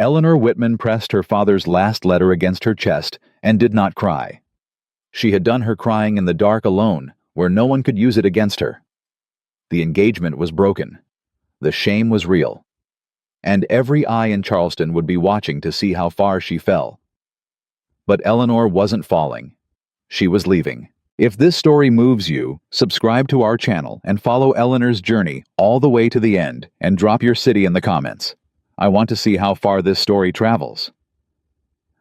Eleanor Whitman pressed her father's last letter against her chest and did not cry. She had done her crying in the dark alone, where no one could use it against her. The engagement was broken. The shame was real. And every eye in Charleston would be watching to see how far she fell. But Eleanor wasn't falling. She was leaving. If this story moves you, subscribe to our channel and follow Eleanor's journey all the way to the end and drop your city in the comments. I want to see how far this story travels.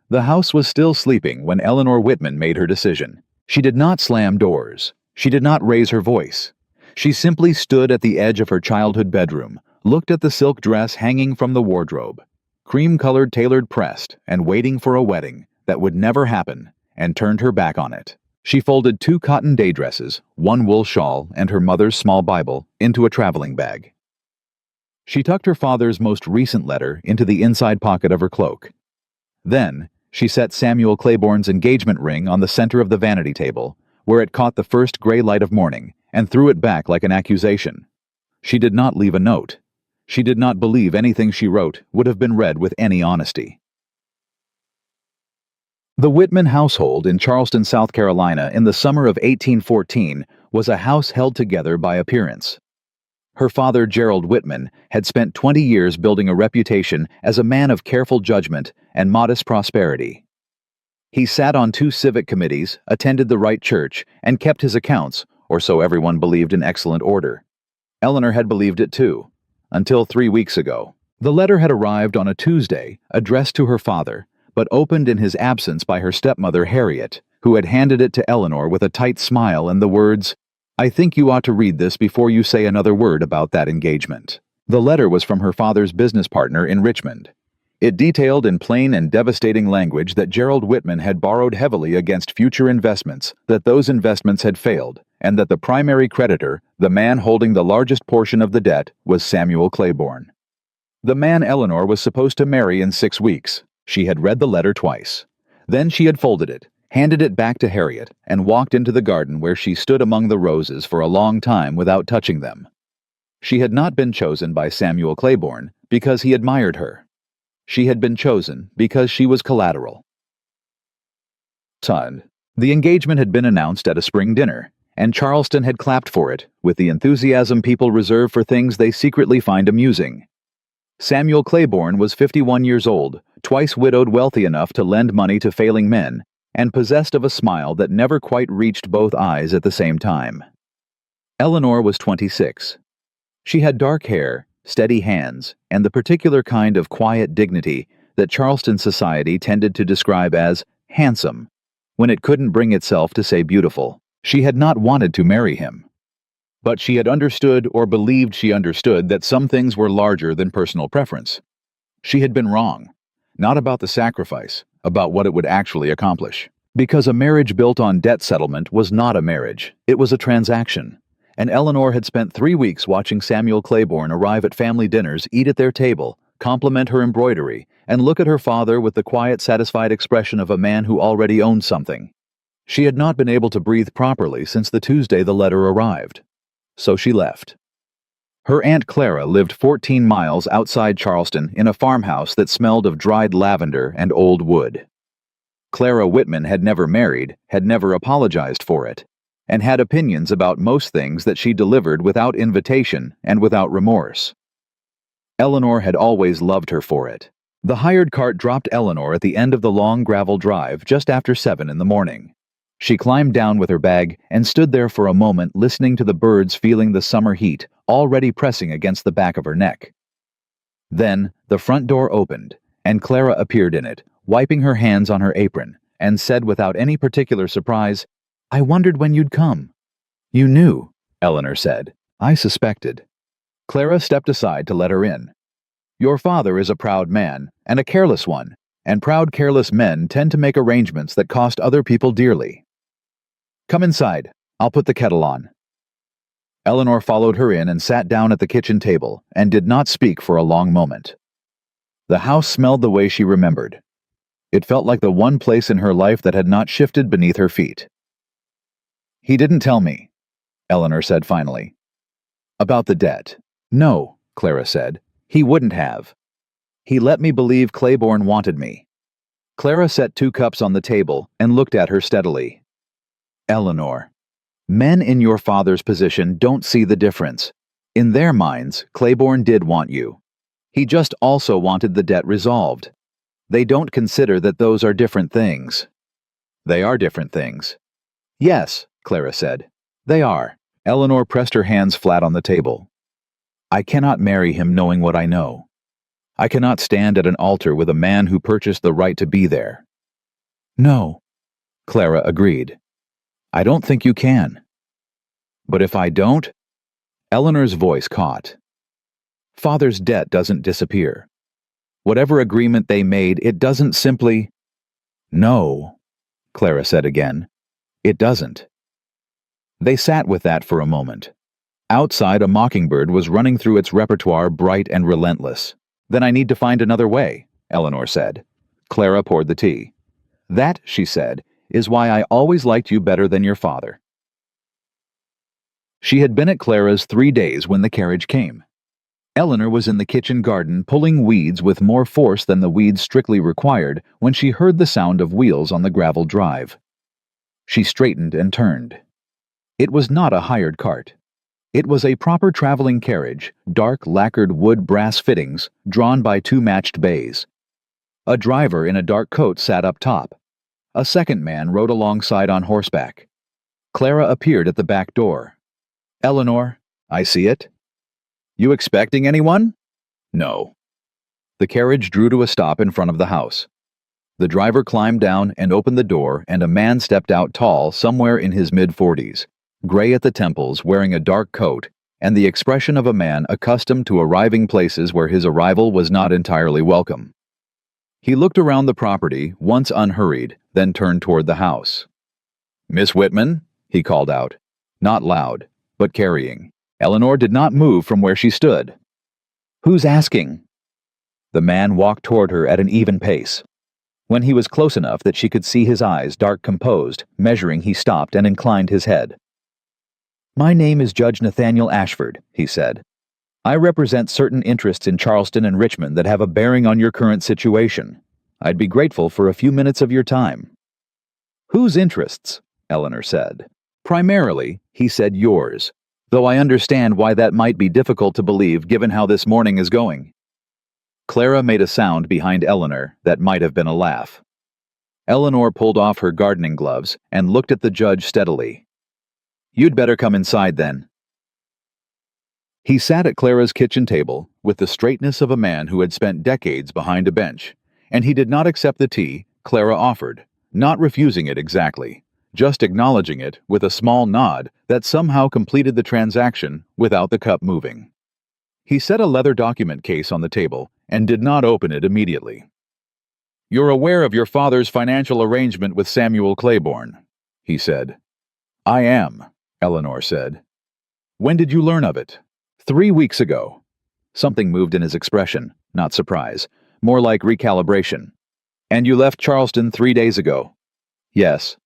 The house was still sleeping when Eleanor Whitman made her decision. She did not slam doors. She did not raise her voice. She simply stood at the edge of her childhood bedroom, looked at the silk dress hanging from the wardrobe, cream-colored tailored pressed and waiting for a wedding that would never happen, and turned her back on it. She folded 2 cotton day dresses, 1 wool shawl, and her mother's small Bible into a traveling bag. She tucked her father's most recent letter into the inside pocket of her cloak. Then, she set Samuel Claiborne's engagement ring on the center of the vanity table, where it caught the first gray light of morning, and threw it back like an accusation. She did not leave a note. She did not believe anything she wrote would have been read with any honesty. The Whitman household in Charleston, South Carolina in the summer of 1814 was a house held together by appearance. Her father, Gerald Whitman, had spent 20 years building a reputation as a man of careful judgment and modest prosperity. He sat on 2 civic committees, attended the right church, and kept his accounts, or so everyone believed, in excellent order. Eleanor had believed it too, until 3 weeks ago. The letter had arrived on a Tuesday, addressed to her father, but opened in his absence by her stepmother, Harriet, who had handed it to Eleanor with a tight smile and the words, "I think you ought to read this before you say another word about that engagement." The letter was from her father's business partner in Richmond. It detailed in plain and devastating language that Gerald Whitman had borrowed heavily against future investments, that those investments had failed, and that the primary creditor, the man holding the largest portion of the debt, was Samuel Claiborne. The man Eleanor was supposed to marry in 6 weeks. She had read the letter twice. Then she had folded it, handed it back to Harriet, and walked into the garden where she stood among the roses for a long time without touching them. She had not been chosen by Samuel Claiborne because he admired her. She had been chosen because she was collateral. The engagement had been announced at a spring dinner, and Charleston had clapped for it with the enthusiasm people reserve for things they secretly find amusing. Samuel Claiborne was 51 years old, twice widowed, wealthy enough to lend money to failing men, and possessed of a smile that never quite reached both eyes at the same time. Eleanor was 26. She had dark hair, steady hands, and the particular kind of quiet dignity that Charleston society tended to describe as handsome, when it couldn't bring itself to say beautiful. She had not wanted to marry him. But she had understood, or believed she understood, that some things were larger than personal preference. She had been wrong, not about the sacrifice, about what it would actually accomplish. Because a marriage built on debt settlement was not a marriage, it was a transaction. And Eleanor had spent 3 weeks watching Samuel Claiborne arrive at family dinners, eat at their table, compliment her embroidery, and look at her father with the quiet, satisfied expression of a man who already owned something. She had not been able to breathe properly since the Tuesday the letter arrived. So she left. Her Aunt Clara lived 14 miles outside Charleston in a farmhouse that smelled of dried lavender and old wood. Clara Whitman had never married, had never apologized for it, and had opinions about most things that she delivered without invitation and without remorse. Eleanor had always loved her for it. The hired cart dropped Eleanor at the end of the long gravel drive just after 7 in the morning. She climbed down with her bag and stood there for a moment listening to the birds, feeling the summer heat already pressing against the back of her neck. Then the front door opened, and Clara appeared in it, wiping her hands on her apron, and said without any particular surprise, "I wondered when you'd come." "You knew," Eleanor said. "I suspected." Clara stepped aside to let her in. "Your father is a proud man, and a careless one, and proud, careless men tend to make arrangements that cost other people dearly. Come inside. I'll put the kettle on." Eleanor followed her in and sat down at the kitchen table and did not speak for a long moment. The house smelled the way she remembered. It felt like the one place in her life that had not shifted beneath her feet. "He didn't tell me," Eleanor said finally. "About the debt." "No," Clara said. "He wouldn't have." He let me believe Claiborne wanted me. Clara set 2 cups on the table and looked at her steadily. Eleanor, men in your father's position don't see the difference. In their minds, Claiborne did want you. He just also wanted the debt resolved. They don't consider that those are different things. They are different things. Yes, Clara said. They are. Eleanor pressed her hands flat on the table. I cannot marry him knowing what I know. I cannot stand at an altar with a man who purchased the right to be there. No, Clara agreed. I don't think you can. But if I don't? Eleanor's voice caught. Father's debt doesn't disappear. Whatever agreement they made, it doesn't simply... No, Clara said again. It doesn't. They sat with that for a moment. Outside, a mockingbird was running through its repertoire, bright and relentless. Then I need to find another way, Eleanor said. Clara poured the tea. That, she said, is why I always liked you better than your father. She had been at Clara's 3 days when the carriage came. Eleanor was in the kitchen garden pulling weeds with more force than the weeds strictly required when she heard the sound of wheels on the gravel drive. She straightened and turned. It was not a hired cart. It was a proper traveling carriage, dark lacquered wood brass fittings, drawn by 2 matched bays. A driver in a dark coat sat up top. A second man rode alongside on horseback. Clara appeared at the back door. Eleanor, I see it. You expecting anyone? No. The carriage drew to a stop in front of the house. The driver climbed down and opened the door, and a man stepped out tall, somewhere in his mid-40s, gray at the temples, wearing a dark coat, and the expression of a man accustomed to arriving places where his arrival was not entirely welcome. He looked around the property, once unhurried, then turned toward the house. Miss Whitman, he called out, not loud, but carrying. Eleanor did not move from where she stood. Who's asking? The man walked toward her at an even pace. When he was close enough that she could see his eyes, dark composed, measuring, he stopped and inclined his head. My name is Judge Nathaniel Ashford, he said. I represent certain interests in Charleston and Richmond that have a bearing on your current situation. I'd be grateful for a few minutes of your time. Whose interests? Eleanor said. Primarily, he said, yours, though I understand why that might be difficult to believe given how this morning is going. Clara made a sound behind Eleanor that might have been a laugh. Eleanor pulled off her gardening gloves and looked at the judge steadily. You'd better come inside then. He sat at Clara's kitchen table with the straightness of a man who had spent decades behind a bench, and he did not accept the tea Clara offered, not refusing it exactly, just acknowledging it with a small nod that somehow completed the transaction without the cup moving. He set a leather document case on the table and did not open it immediately. You're aware of your father's financial arrangement with Samuel Claiborne, he said. I am, Eleanor said. When did you learn of it? 3 weeks ago. Something moved in his expression, not surprise, more like recalibration. And you left Charleston 3 days ago. Yes.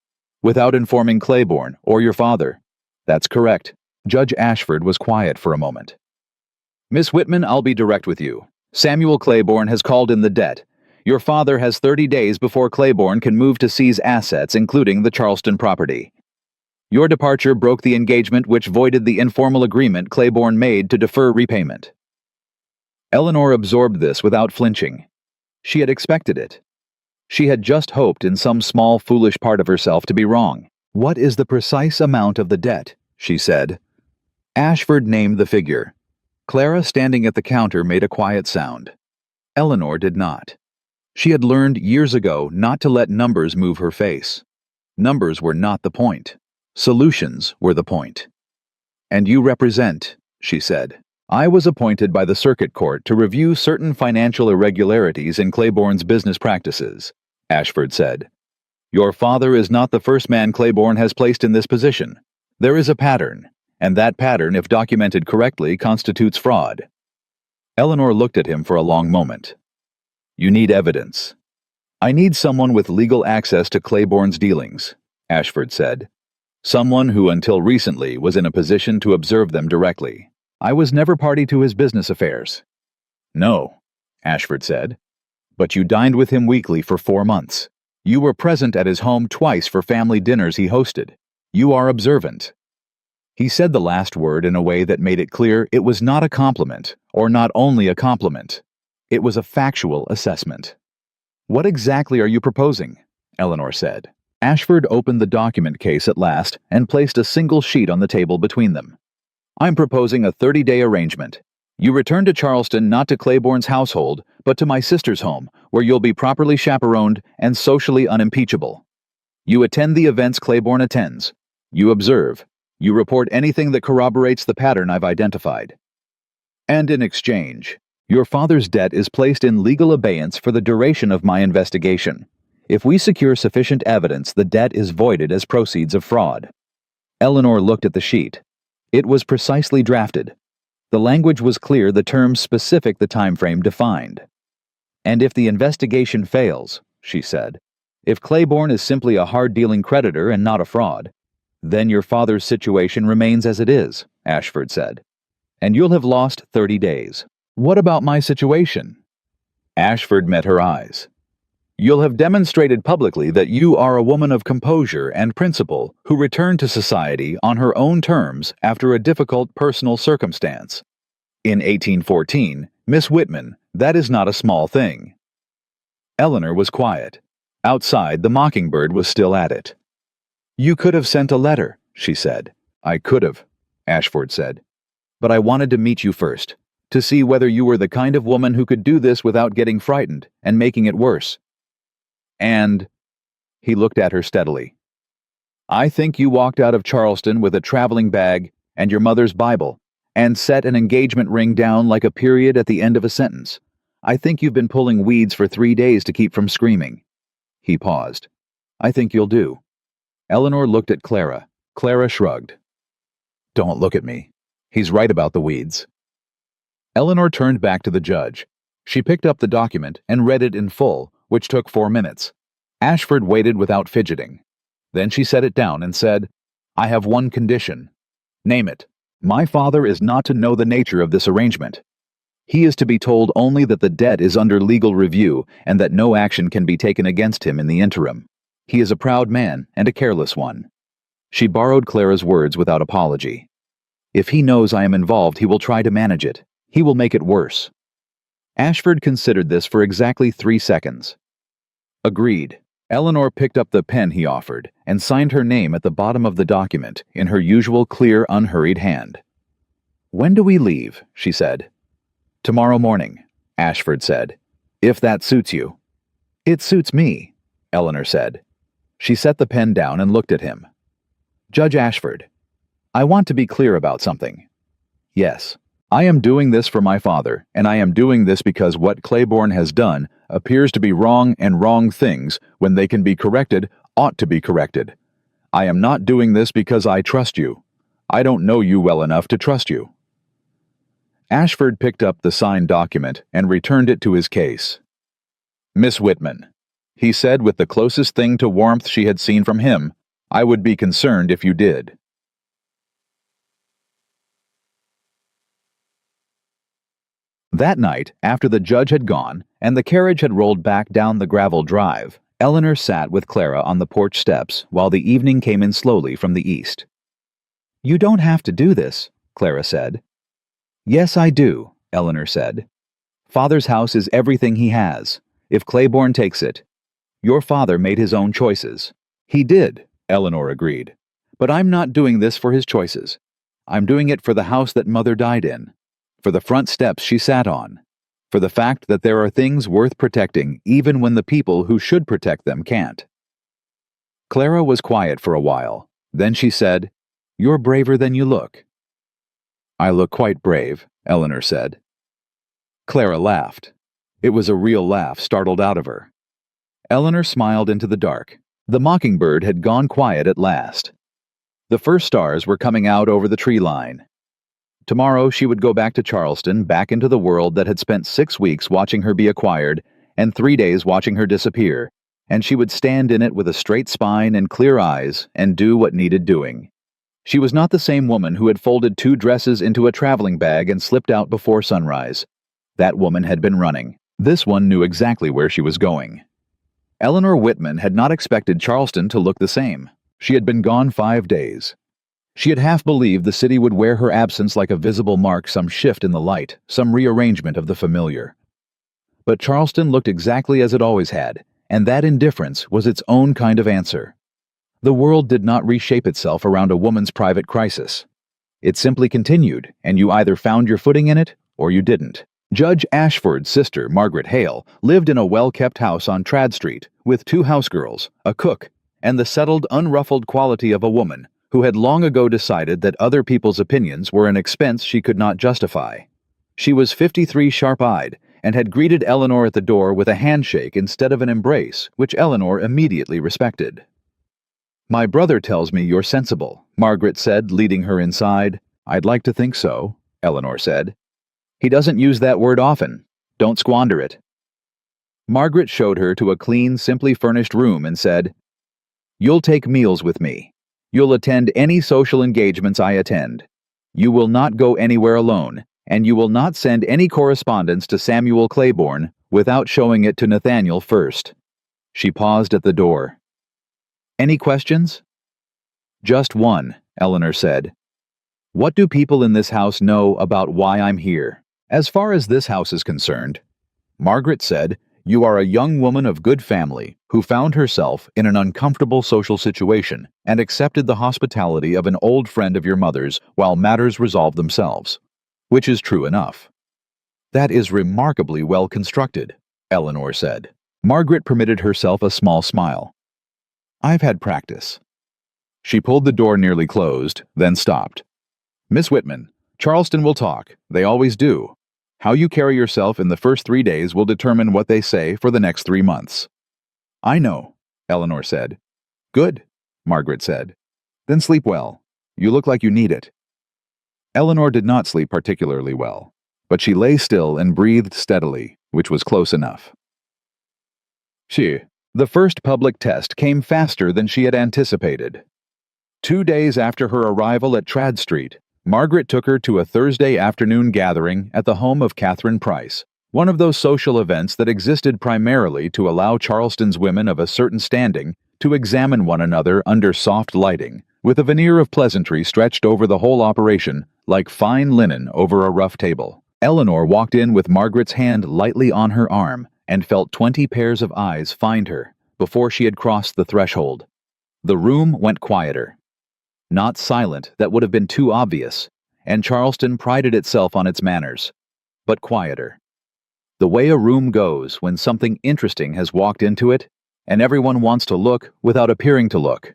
Without informing Claiborne or your father. That's correct. Judge Ashford was quiet for a moment. Miss Whitman, I'll be direct with you. Samuel Claiborne has called in the debt. Your father has 30 days before Claiborne can move to seize assets, including the Charleston property. Your departure broke the engagement which voided the informal agreement Claiborne made to defer repayment. Eleanor absorbed this without flinching. She had expected it. She had just hoped in some small foolish part of herself to be wrong. What is the precise amount of the debt? She said. Ashford named the figure. Clara, standing at the counter, made a quiet sound. Eleanor did not. She had learned years ago not to let numbers move her face. Numbers were not the point. Solutions were the point. And you represent, she said. I was appointed by the circuit court to review certain financial irregularities in Claiborne's business practices, Ashford said. Your father is not the first man Claiborne has placed in this position. There is a pattern, and that pattern, if documented correctly, constitutes fraud. Eleanor looked at him for a long moment. You need evidence. I need someone with legal access to Claiborne's dealings, Ashford said. Someone who until recently was in a position to observe them directly. I was never party to his business affairs. No, Ashford said. But you dined with him weekly for 4 months. You were present at his home twice for family dinners he hosted. You are observant. He said the last word in a way that made it clear it was not a compliment, or not only a compliment. It was a factual assessment. What exactly are you proposing? Eleanor said. Ashford opened the document case at last and placed a single sheet on the table between them. I'm proposing a 30-day arrangement. You return to Charleston not to Claiborne's household, but to my sister's home, where you'll be properly chaperoned and socially unimpeachable. You attend the events Claiborne attends. You observe. You report anything that corroborates the pattern I've identified. And in exchange, your father's debt is placed in legal abeyance for the duration of my investigation. If we secure sufficient evidence, the debt is voided as proceeds of fraud. Eleanor looked at the sheet. It was precisely drafted. The language was clear, the terms specific, the time frame defined. And if the investigation fails, she said, if Claiborne is simply a hard-dealing creditor and not a fraud, then your father's situation remains as it is, Ashford said. And you'll have lost 30 days. What about my situation? Ashford met her eyes. You'll have demonstrated publicly that you are a woman of composure and principle who returned to society on her own terms after a difficult personal circumstance. In 1814, Miss Whitman, that is not a small thing. Eleanor was quiet. Outside, the mockingbird was still at it. You could have sent a letter, she said. I could have, Ashford said. But I wanted to meet you first, to see whether you were the kind of woman who could do this without getting frightened and making it worse. And he looked at her steadily. I think you walked out of Charleston with a traveling bag and your mother's Bible and set an engagement ring down like a period at the end of a sentence. I think you've been pulling weeds for 3 days to keep from screaming. He paused. I think you'll do. Eleanor looked at Clara. Clara shrugged. Don't look at me. He's right about the weeds. Eleanor turned back to the judge. She picked up the document and read it in full, which took 4 minutes. Ashford waited without fidgeting. Then she set it down and said, I have one condition. Name it. My father is not to know the nature of this arrangement. He is to be told only that the debt is under legal review and that no action can be taken against him in the interim. He is a proud man and a careless one. She borrowed Clara's words without apology. If he knows I am involved, he will try to manage it. He will make it worse. Ashford considered this for exactly 3 seconds. Agreed. Eleanor picked up the pen he offered and signed her name at the bottom of the document in her usual clear, unhurried hand. When do we leave? She said. Tomorrow morning, Ashford said, if that suits you. It suits me, Eleanor said. She set the pen down and looked at him. Judge Ashford, I want to be clear about something. Yes, I am doing this for my father, and I am doing this because what Claiborne has done appears to be wrong, and wrong things, when they can be corrected, ought to be corrected. I am not doing this because I trust you. I don't know you well enough to trust you. Ashford picked up the signed document and returned it to his case. Miss Whitman, he said with the closest thing to warmth she had seen from him, I would be concerned if you did. That night, after the judge had gone and the carriage had rolled back down the gravel drive, Eleanor sat with Clara on the porch steps while the evening came in slowly from the east. You don't have to do this, Clara said. Yes, I do, Eleanor said. Father's house is everything he has, if Claiborne takes it. Your father made his own choices. He did, Eleanor agreed. But I'm not doing this for his choices. I'm doing it for the house that Mother died in, for the front steps she sat on, for the fact that there are things worth protecting even when the people who should protect them can't. Clara was quiet for a while. Then she said, You're braver than you look. I look quite brave, Eleanor said. Clara laughed. It was a real laugh startled out of her. Eleanor smiled into the dark. The mockingbird had gone quiet at last. The first stars were coming out over the tree line. Tomorrow she would go back to Charleston, back into the world that had spent 6 weeks watching her be acquired and 3 days watching her disappear, and she would stand in it with a straight spine and clear eyes and do what needed doing. She was not the same woman who had folded 2 dresses into a traveling bag and slipped out before sunrise. That woman had been running. This one knew exactly where she was going. Eleanor Whitman had not expected Charleston to look the same. She had been gone 5 days. She had half believed the city would wear her absence like a visible mark, some shift in the light, some rearrangement of the familiar. But Charleston looked exactly as it always had, and that indifference was its own kind of answer. The world did not reshape itself around a woman's private crisis. It simply continued, and you either found your footing in it, or you didn't. Judge Ashford's sister, Margaret Hale, lived in a well-kept house on Trad Street with 2 housegirls, a cook, and the settled, unruffled quality of a woman who had long ago decided that other people's opinions were an expense she could not justify. She was 53, sharp-eyed, and had greeted Eleanor at the door with a handshake instead of an embrace, which Eleanor immediately respected. "My brother tells me you're sensible," Margaret said, leading her inside. "I'd like to think so," Eleanor said. "He doesn't use that word often. Don't squander it." Margaret showed her to a clean, simply furnished room and said, "You'll take meals with me. You'll attend any social engagements I attend. You will not go anywhere alone, and you will not send any correspondence to Samuel Claiborne without showing it to Nathaniel first." She paused at the door. "Any questions?" "Just one," Eleanor said. "What do people in this house know about why I'm here?" "As far as this house is concerned," Margaret said, "you are a young woman of good family who found herself in an uncomfortable social situation and accepted the hospitality of an old friend of your mother's while matters resolved themselves." Which is true enough. "That is remarkably well constructed," Eleanor said. Margaret permitted herself a small smile. "I've had practice." She pulled the door nearly closed, then stopped. "Miss Whitman, Charleston will talk. They always do. How you carry yourself in the first 3 days will determine what they say for the next 3 months." "I know," Eleanor said. "Good," Margaret said. "Then sleep well. You look like you need it." Eleanor did not sleep particularly well, but she lay still and breathed steadily, which was close enough. The first public test came faster than she had anticipated. 2 days after her arrival at Trad Street, Margaret took her to a Thursday afternoon gathering at the home of Catherine Price, one of those social events that existed primarily to allow Charleston's women of a certain standing to examine one another under soft lighting, with a veneer of pleasantry stretched over the whole operation like fine linen over a rough table. Eleanor walked in with Margaret's hand lightly on her arm and felt 20 pairs of eyes find her before she had crossed the threshold. The room went quieter. Not silent, that would have been too obvious, and Charleston prided itself on its manners, but quieter. The way a room goes when something interesting has walked into it, and everyone wants to look without appearing to look.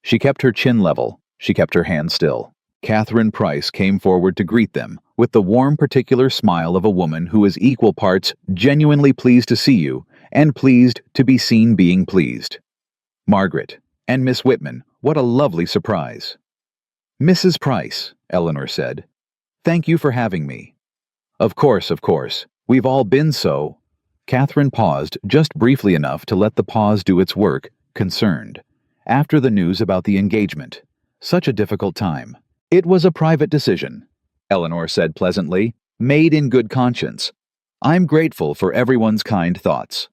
She kept her chin level. She kept her hand still. Catherine Price came forward to greet them with the warm, particular smile of a woman who is equal parts genuinely pleased to see you and pleased to be seen being pleased. Margaret and Miss Whitman, what a lovely surprise. "Mrs. Price," Eleanor said, "thank you for having me." Of course. We've all been so." Catherine paused just briefly enough to let the pause do its work, concerned. After the news about the engagement. Such a difficult time. "It was a private decision," Eleanor said pleasantly, "made in good conscience. I'm grateful for everyone's kind thoughts."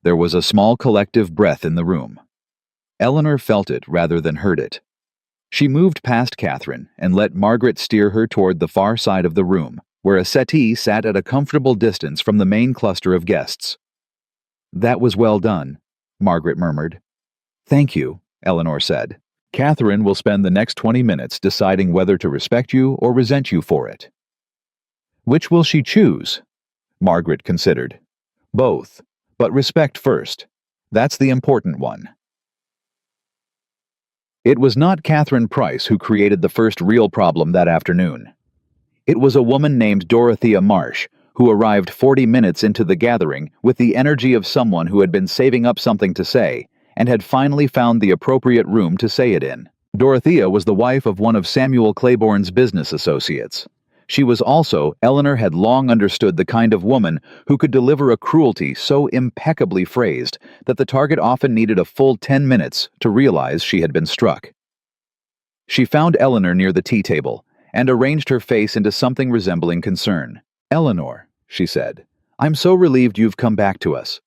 There was a small collective breath in the room. Eleanor felt it rather than heard it. She moved past Catherine and let Margaret steer her toward the far side of the room, where a settee sat at a comfortable distance from the main cluster of guests. "That was well done," Margaret murmured. "Thank you," Eleanor said. "Catherine will spend the next 20 minutes deciding whether to respect you or resent you for it." "Which will she choose?" Margaret considered. "Both, but respect first. That's the important one." It was not Catherine Price who created the first real problem that afternoon. It was a woman named Dorothea Marsh, who arrived 40 minutes into the gathering with the energy of someone who had been saving up something to say, and had finally found the appropriate room to say it in. Dorothea was the wife of one of Samuel Claiborne's business associates. She was also, Eleanor had long understood, the kind of woman who could deliver a cruelty so impeccably phrased that the target often needed a full 10 minutes to realize she had been struck. She found Eleanor near the tea table and arranged her face into something resembling concern. "Eleanor," she said, I'm so relieved you've come back to us.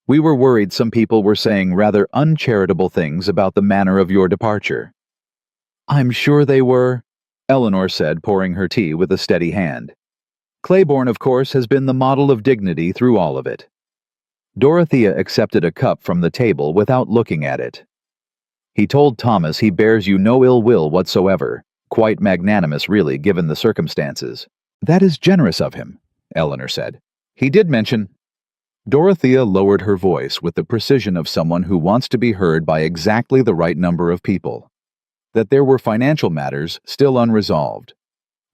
We were worried some people were saying rather uncharitable things about the manner of your departure." "I'm sure they were," Eleanor said, pouring her tea with a steady hand. "Claiborne, of course, has been the model of dignity through all of it." Dorothea accepted a cup from the table without looking at it. "He told Thomas he bears you no ill will whatsoever. Quite magnanimous, really, given the circumstances." "That is generous of him," Eleanor said. "He did mention—" Dorothea lowered her voice with the precision of someone who wants to be heard by exactly the right number of people. "That there were financial matters still unresolved.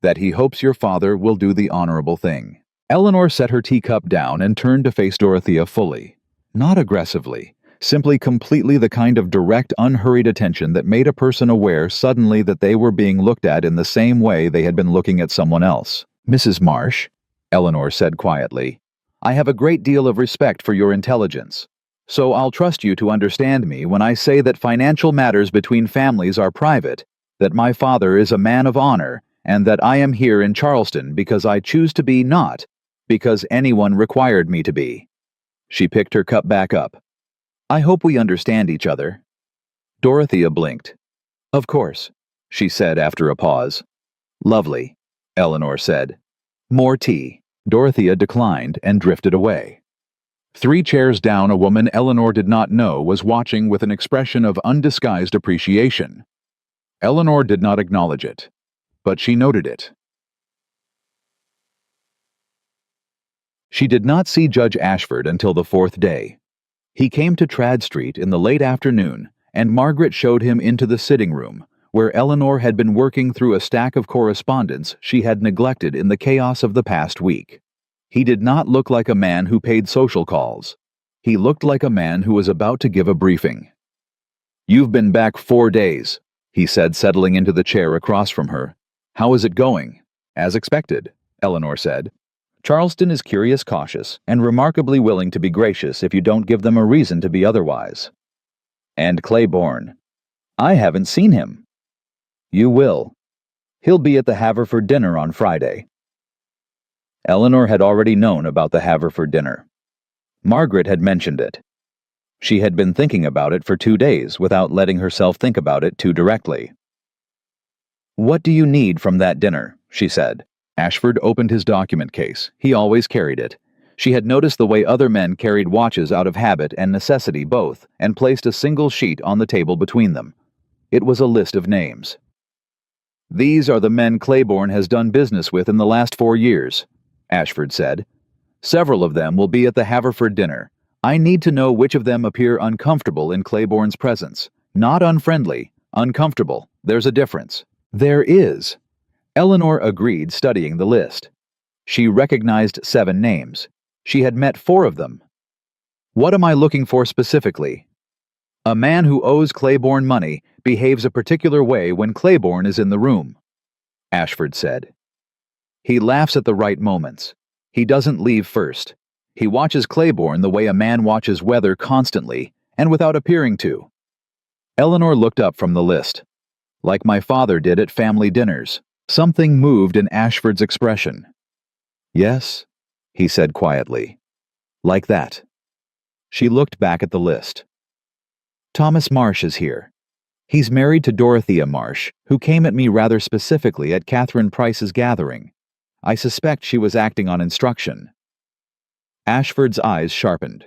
That he hopes your father will do the honorable thing." Eleanor set her teacup down and turned to face Dorothea fully. Not aggressively, simply completely the kind of direct, unhurried attention that made a person aware suddenly that they were being looked at in the same way they had been looking at someone else. "Mrs. Marsh," Eleanor said quietly, "I have a great deal of respect for your intelligence, so I'll trust you to understand me when I say that financial matters between families are private, that my father is a man of honor, and that I am here in Charleston because I choose to be, not because anyone required me to be." She picked her cup back up. "I hope we understand each other." Dorothea blinked. "Of course," she said after a pause. "Lovely," Eleanor said. "More tea." Dorothea declined and drifted away. 3 chairs down, a woman Eleanor did not know was watching with an expression of undisguised appreciation. Eleanor did not acknowledge it, but she noted it. She did not see Judge Ashford until the 4th day. He came to Trad Street in the late afternoon, and Margaret showed him into the sitting room, where Eleanor had been working through a stack of correspondence she had neglected in the chaos of the past week. He did not look like a man who paid social calls. He looked like a man who was about to give a briefing. "You've been back 4 days, he said, settling into the chair across from her. "How is it going?" "As expected," Eleanor said. "Charleston is curious, cautious, and remarkably willing to be gracious if you don't give them a reason to be otherwise." "And Claiborne?" "I haven't seen him." "You will. He'll be at the Haverford dinner on Friday." Eleanor had already known about the Haverford dinner. Margaret had mentioned it. She had been thinking about it for 2 days without letting herself think about it too directly. "What do you need from that dinner?" she said. Ashford opened his document case. He always carried it. She had noticed the way other men carried watches out of habit and necessity both, and placed a single sheet on the table between them. It was a list of names. "These are the men Claiborne has done business with in the last 4 years, Ashford said. "Several of them will be at the Haverford dinner. I need to know which of them appear uncomfortable in Claiborne's presence. Not unfriendly, uncomfortable. There's a difference." "There is." Eleanor agreed, studying the list. She recognized 7 names. She had met 4 of them. "What am I looking for specifically?" "A man who owes Claiborne money behaves a particular way when Claiborne is in the room," Ashford said. "He laughs at the right moments. He doesn't leave first. He watches Claiborne the way a man watches weather, constantly, and without appearing to." Eleanor looked up from the list. "Like my father did at family dinners." Something moved in Ashford's expression. "Yes," he said quietly. "Like that." She looked back at the list. "Thomas Marsh is here. He's married to Dorothea Marsh, who came at me rather specifically at Catherine Price's gathering. I suspect she was acting on instruction." Ashford's eyes sharpened.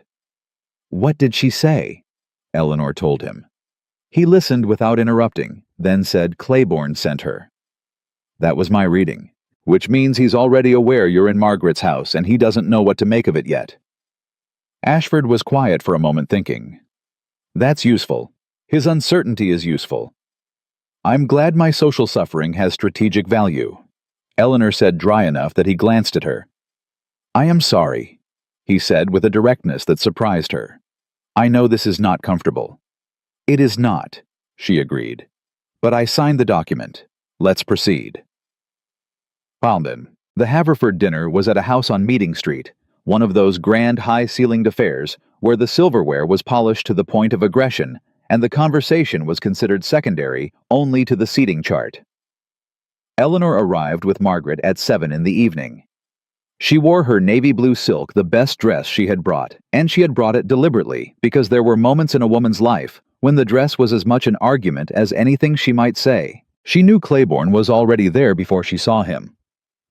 "What did she say?" Eleanor told him. He listened without interrupting, then said Claiborne sent her. "That was my reading, which means he's already aware you're in Margaret's house and he doesn't know what to make of it yet." Ashford was quiet for a moment, thinking. "That's useful. His uncertainty is useful. I'm glad my social suffering has strategic value," Eleanor said, dry enough that he glanced at her. "I am sorry," he said with a directness that surprised her. "I know this is not comfortable." "It is not," she agreed. "But I signed the document. Let's proceed." Palmden. The Haverford dinner was at a house on Meeting Street, one of those grand high-ceilinged affairs where the silverware was polished to the point of aggression and the conversation was considered secondary only to the seating chart. Eleanor arrived with Margaret at 7 in the evening. She wore her navy blue silk, the best dress she had brought, and she had brought it deliberately because there were moments in a woman's life when the dress was as much an argument as anything she might say. She knew Claiborne was already there before she saw him.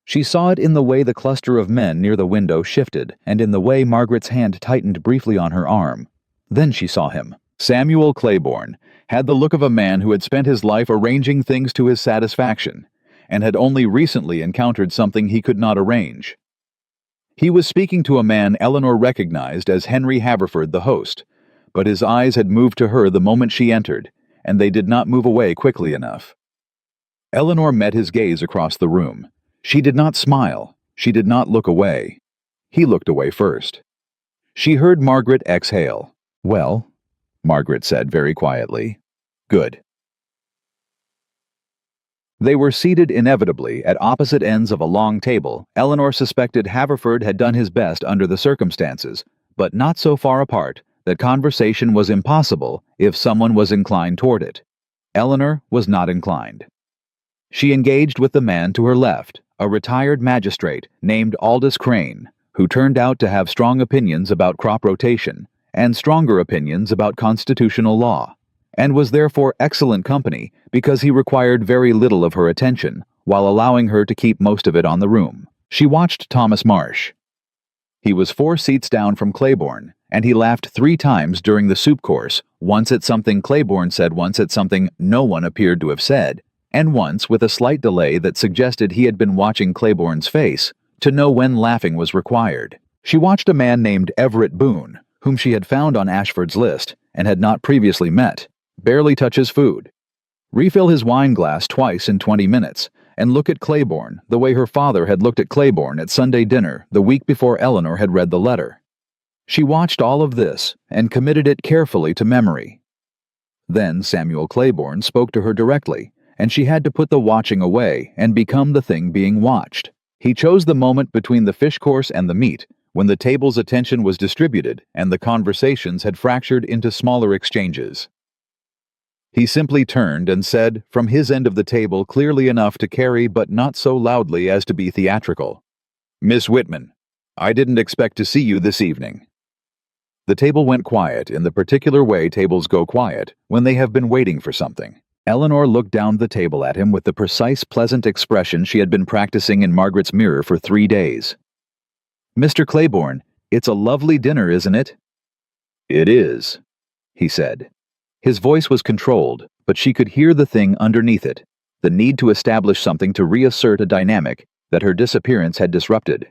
She saw it in the way the cluster of men near the window shifted and in the way Margaret's hand tightened briefly on her arm. Then she saw him. Samuel Claiborne had the look of a man who had spent his life arranging things to his satisfaction and had only recently encountered something he could not arrange. He was speaking to a man Eleanor recognized as Henry Haverford, the host, but his eyes had moved to her the moment she entered, and they did not move away quickly enough. Eleanor met his gaze across the room. She did not smile. She did not look away. He looked away first. She heard Margaret exhale. "Well," Margaret said very quietly. "Good." They were seated inevitably at opposite ends of a long table. Eleanor suspected Haverford had done his best under the circumstances, but not so far apart that conversation was impossible if someone was inclined toward it. Eleanor was not inclined. She engaged with the man to her left, a retired magistrate named Aldous Crane, who turned out to have strong opinions about crop rotation and stronger opinions about constitutional law, and was therefore excellent company because he required very little of her attention while allowing her to keep most of it on the room. She watched Thomas Marsh. He was 4 seats down from Claiborne, and he laughed 3 times during the soup course, once at something Claiborne said, once at something no one appeared to have said, and once with a slight delay that suggested he had been watching Claiborne's face to know when laughing was required. She watched a man named Everett Boone, whom she had found on Ashford's list and had not previously met, barely touch his food, refill his wine glass twice in 20 minutes, and look at Claiborne the way her father had looked at Claiborne at Sunday dinner the week before Eleanor had read the letter. She watched all of this and committed it carefully to memory. Then Samuel Claiborne spoke to her directly, and she had to put the watching away and become the thing being watched. He chose the moment between the fish course and the meat, when the table's attention was distributed and the conversations had fractured into smaller exchanges. He simply turned and said, from his end of the table clearly enough to carry but not so loudly as to be theatrical, "Miss Whitman, I didn't expect to see you this evening." The table went quiet in the particular way tables go quiet when they have been waiting for something. Eleanor looked down the table at him with the precise, pleasant expression she had been practicing in Margaret's mirror for 3 days. "Mr. Claiborne, it's a lovely dinner, isn't it?" "It is," he said. His voice was controlled, but she could hear the thing underneath it, the need to establish something to reassert a dynamic that her disappearance had disrupted.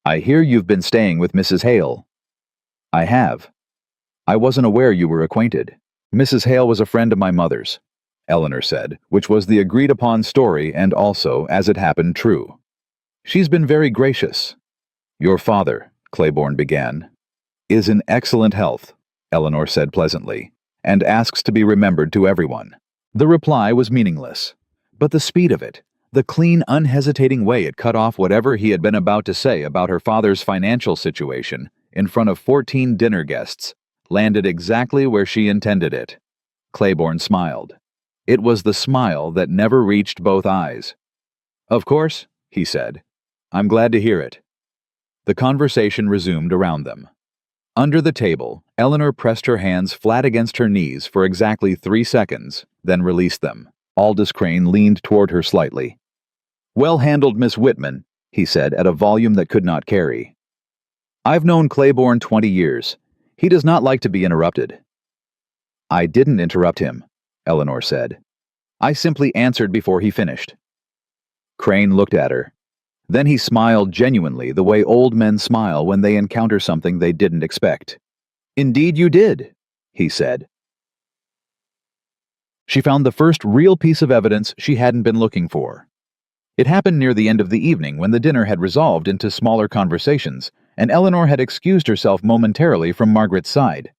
"I hear you've been staying with Mrs. Hale." "I have. I wasn't aware you were acquainted." "Mrs. Hale was a friend of my mother's," Eleanor said, which was the agreed-upon story and also, as it happened, true. "She's been very gracious." "Your father," Claiborne began, "is in excellent health," Eleanor said pleasantly, "and asks to be remembered to everyone." The reply was meaningless, but the speed of it, the clean, unhesitating way it cut off whatever he had been about to say about her father's financial situation in front of 14 dinner guests, landed exactly where she intended it. Claiborne smiled. It was the smile that never reached both eyes. "Of course," he said. "I'm glad to hear it." The conversation resumed around them. Under the table, Eleanor pressed her hands flat against her knees for exactly 3 seconds, then released them. Aldous Crane leaned toward her slightly. "Well handled, Miss Whitman," he said at a volume that could not carry. "I've known Claiborne 20 years. He does not like to be interrupted." "I didn't interrupt him," Eleanor said. "I simply answered before he finished." Crane looked at her. Then he smiled genuinely the way old men smile when they encounter something they didn't expect. "Indeed you did," he said. She found the first real piece of evidence she hadn't been looking for. It happened near the end of the evening when the dinner had resolved into smaller conversations, and Eleanor had excused herself momentarily from Margaret's side.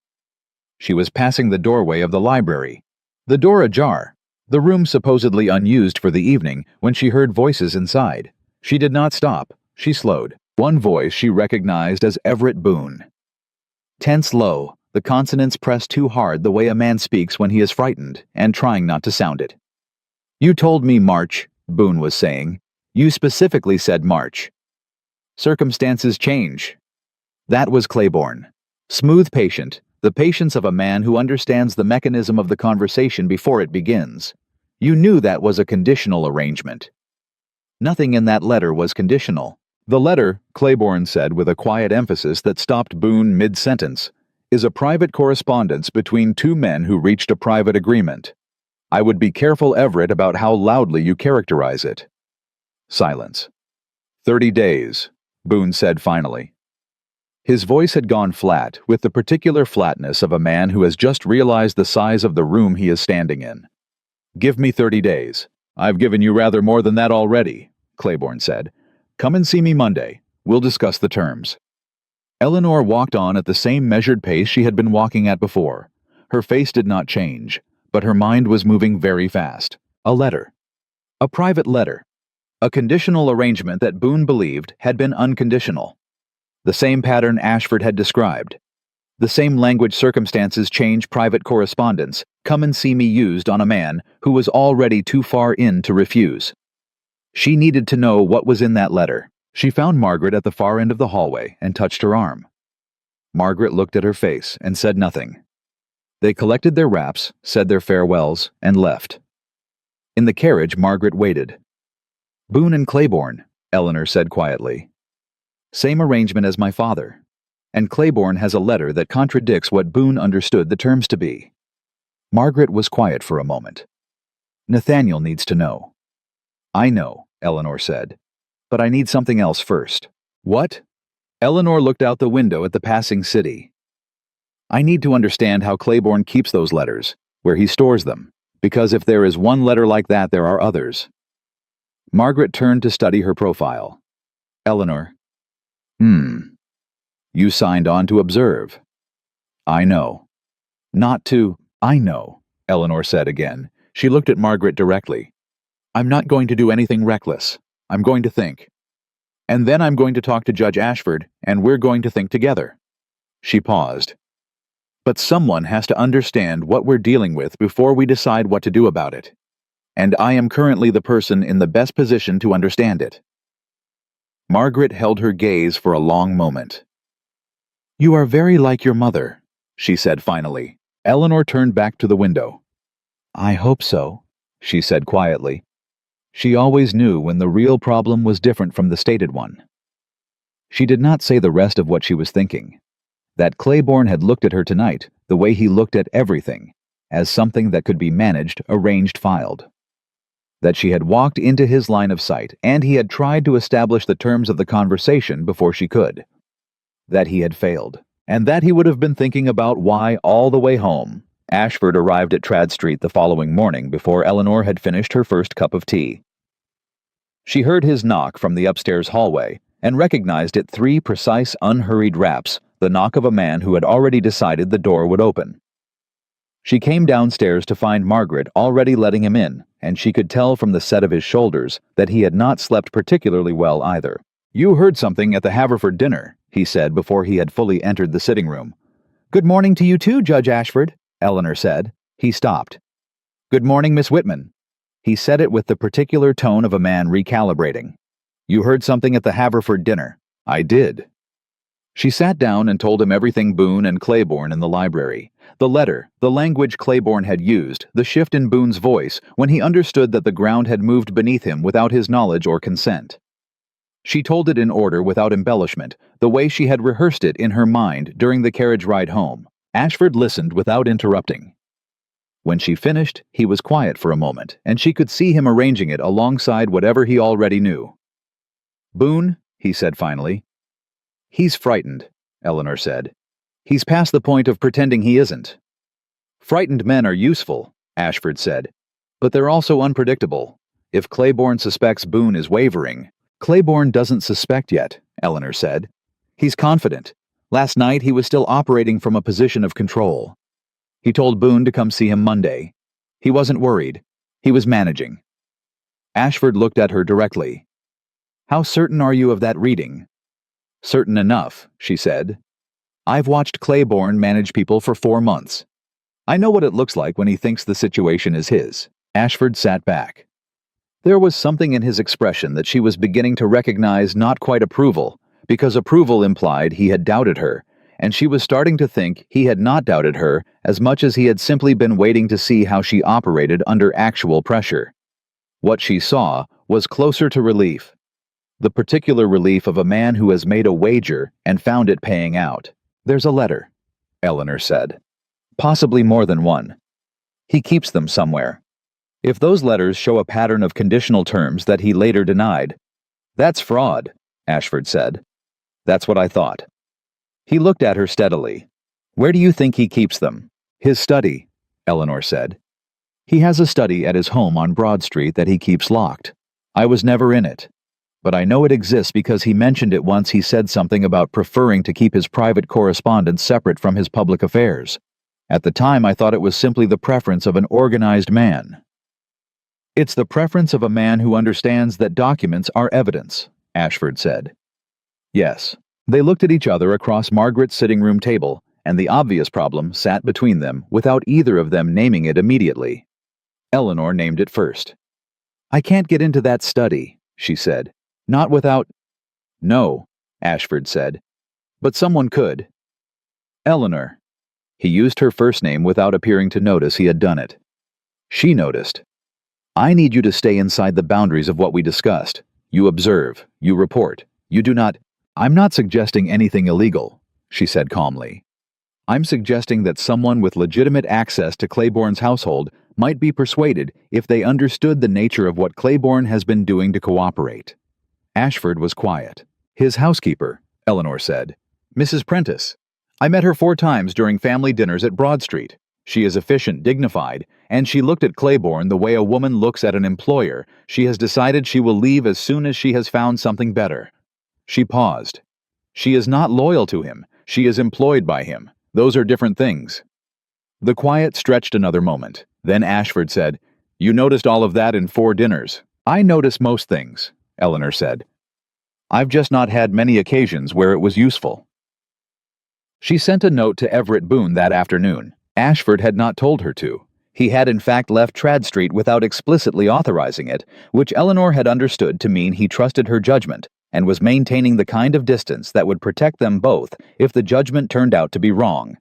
She was passing the doorway of the library, the door ajar, the room supposedly unused for the evening, when she heard voices inside. She did not stop. She slowed. One voice she recognized as Everett Boone. Tense low, the consonants pressed too hard the way a man speaks when he is frightened and trying not to sound it. "You told me March," Boone was saying. "You specifically said March." Circumstances change. That was Claiborne. Smooth patient, the patience of a man who understands the mechanism of the conversation before it begins. You knew that was a conditional arrangement. Nothing in that letter was conditional. The letter, Claiborne said with a quiet emphasis that stopped Boone mid-sentence, is a private correspondence between two men who reached a private agreement. I would be careful, Everett, about how loudly you characterize it. Silence. 30 days, Boone said finally. His voice had gone flat, with the particular flatness of a man who has just realized the size of the room he is standing in. Give me 30 days. I've given you rather more than that already, Claiborne said. Come and see me Monday. We'll discuss the terms. Eleanor walked on at the same measured pace she had been walking at before. Her face did not change, but her mind was moving very fast. A letter. A private letter. A conditional arrangement that Boone believed had been unconditional. The same pattern Ashford had described. The same language circumstances change private correspondence, come and see me used on a man who was already too far in to refuse. She needed to know what was in that letter. She found Margaret at the far end of the hallway and touched her arm. Margaret looked at her face and said nothing. They collected their wraps, said their farewells, and left. In the carriage, Margaret waited. Boone and Claiborne, Eleanor said quietly. Same arrangement as my father. And Claiborne has a letter that contradicts what Boone understood the terms to be. Margaret was quiet for a moment. Nathaniel needs to know. I know, Eleanor said. But I need something else first. What? Eleanor looked out the window at the passing city. I need to understand how Claiborne keeps those letters, where he stores them, because if there is one letter like that, there are others. Margaret turned to study her profile. Eleanor. You signed on to observe. I know. Not to, I know, Eleanor said again. She looked at Margaret directly. I'm not going to do anything reckless. I'm going to think. And then I'm going to talk to Judge Ashford, and we're going to think together. She paused. But someone has to understand what we're dealing with before we decide what to do about it. And I am currently the person in the best position to understand it. Margaret held her gaze for a long moment. You are very like your mother, she said finally. Eleanor turned back to the window. I hope so, she said quietly. She always knew when the real problem was different from the stated one. She did not say the rest of what she was thinking. That Claiborne had looked at her tonight, the way he looked at everything, as something that could be managed, arranged, filed. That she had walked into his line of sight, and he had tried to establish the terms of the conversation before she could. That he had failed, and that he would have been thinking about why all the way home. Ashford arrived at Trad Street the following morning before Eleanor had finished her first cup of tea. She heard his knock from the upstairs hallway and recognized it 3 precise, unhurried raps, the knock of a man who had already decided the door would open. She came downstairs to find Margaret already letting him in, and she could tell from the set of his shoulders that he had not slept particularly well either. You heard something at the Haverford dinner, he said before he had fully entered the sitting room. Good morning to you too, Judge Ashford, Eleanor said. He stopped. Good morning, Miss Whitman. He said it with the particular tone of a man recalibrating. You heard something at the Haverford dinner. I did. She sat down and told him everything Boone and Claiborne in the library. The letter, the language Claiborne had used, the shift in Boone's voice when he understood that the ground had moved beneath him without his knowledge or consent. She told it in order without embellishment, the way she had rehearsed it in her mind during the carriage ride home. Ashford listened without interrupting. When she finished, he was quiet for a moment, and she could see him arranging it alongside whatever he already knew. Boone, he said finally. He's frightened, Eleanor said. He's past the point of pretending he isn't. Frightened men are useful, Ashford said, but they're also unpredictable. If Claiborne suspects Boone is wavering, Claiborne doesn't suspect yet, Eleanor said. He's confident. Last night he was still operating from a position of control. He told Boone to come see him Monday. He wasn't worried. He was managing. Ashford looked at her directly. How certain are you of that reading? Certain enough, she said. I've watched Claiborne manage people for 4 months. I know what it looks like when he thinks the situation is his. Ashford sat back. There was something in his expression that she was beginning to recognize, not quite approval, because approval implied he had doubted her, and she was starting to think he had not doubted her as much as he had simply been waiting to see how she operated under actual pressure. What she saw was closer to relief. The particular relief of a man who has made a wager and found it paying out. "There's a letter," Eleanor said. "Possibly more than one. He keeps them somewhere. If those letters show a pattern of conditional terms that he later denied—" "That's fraud," Ashford said. "That's what I thought." He looked at her steadily. "Where do you think he keeps them?" "His study," Eleanor said. "He has a study at his home on Broad Street that he keeps locked. I was never in it. But I know it exists because he mentioned it once. He said something about preferring to keep his private correspondence separate from his public affairs. At the time, I thought it was simply the preference of an organized man." "It's the preference of a man who understands that documents are evidence," Ashford said. "Yes." They looked at each other across Margaret's sitting room table, and the obvious problem sat between them without either of them naming it immediately. Eleanor named it first. "I can't get into that study," she said. "Not without—" "No," Ashford said. "But someone could." "Eleanor." He used her first name without appearing to notice he had done it. She noticed. "I need you to stay inside the boundaries of what we discussed. You observe, you report, you do not—" "I'm not suggesting anything illegal," she said calmly. "I'm suggesting that someone with legitimate access to Claiborne's household might be persuaded if they understood the nature of what Claiborne has been doing to cooperate." Ashford was quiet. "His housekeeper," Eleanor said. "Mrs. Prentice. I met her 4 times during family dinners at Broad Street. She is efficient, dignified, and she looked at Claiborne the way a woman looks at an employer. She has decided she will leave as soon as she has found something better." She paused. "She is not loyal to him. She is employed by him. Those are different things." The quiet stretched another moment. Then Ashford said, "You noticed all of that in 4 dinners." "I notice most things," Eleanor said. "I've just not had many occasions where it was useful." She sent a note to Everett Boone that afternoon. Ashford had not told her to. He had in fact left Trad Street without explicitly authorizing it, which Eleanor had understood to mean he trusted her judgment and was maintaining the kind of distance that would protect them both if the judgment turned out to be wrong.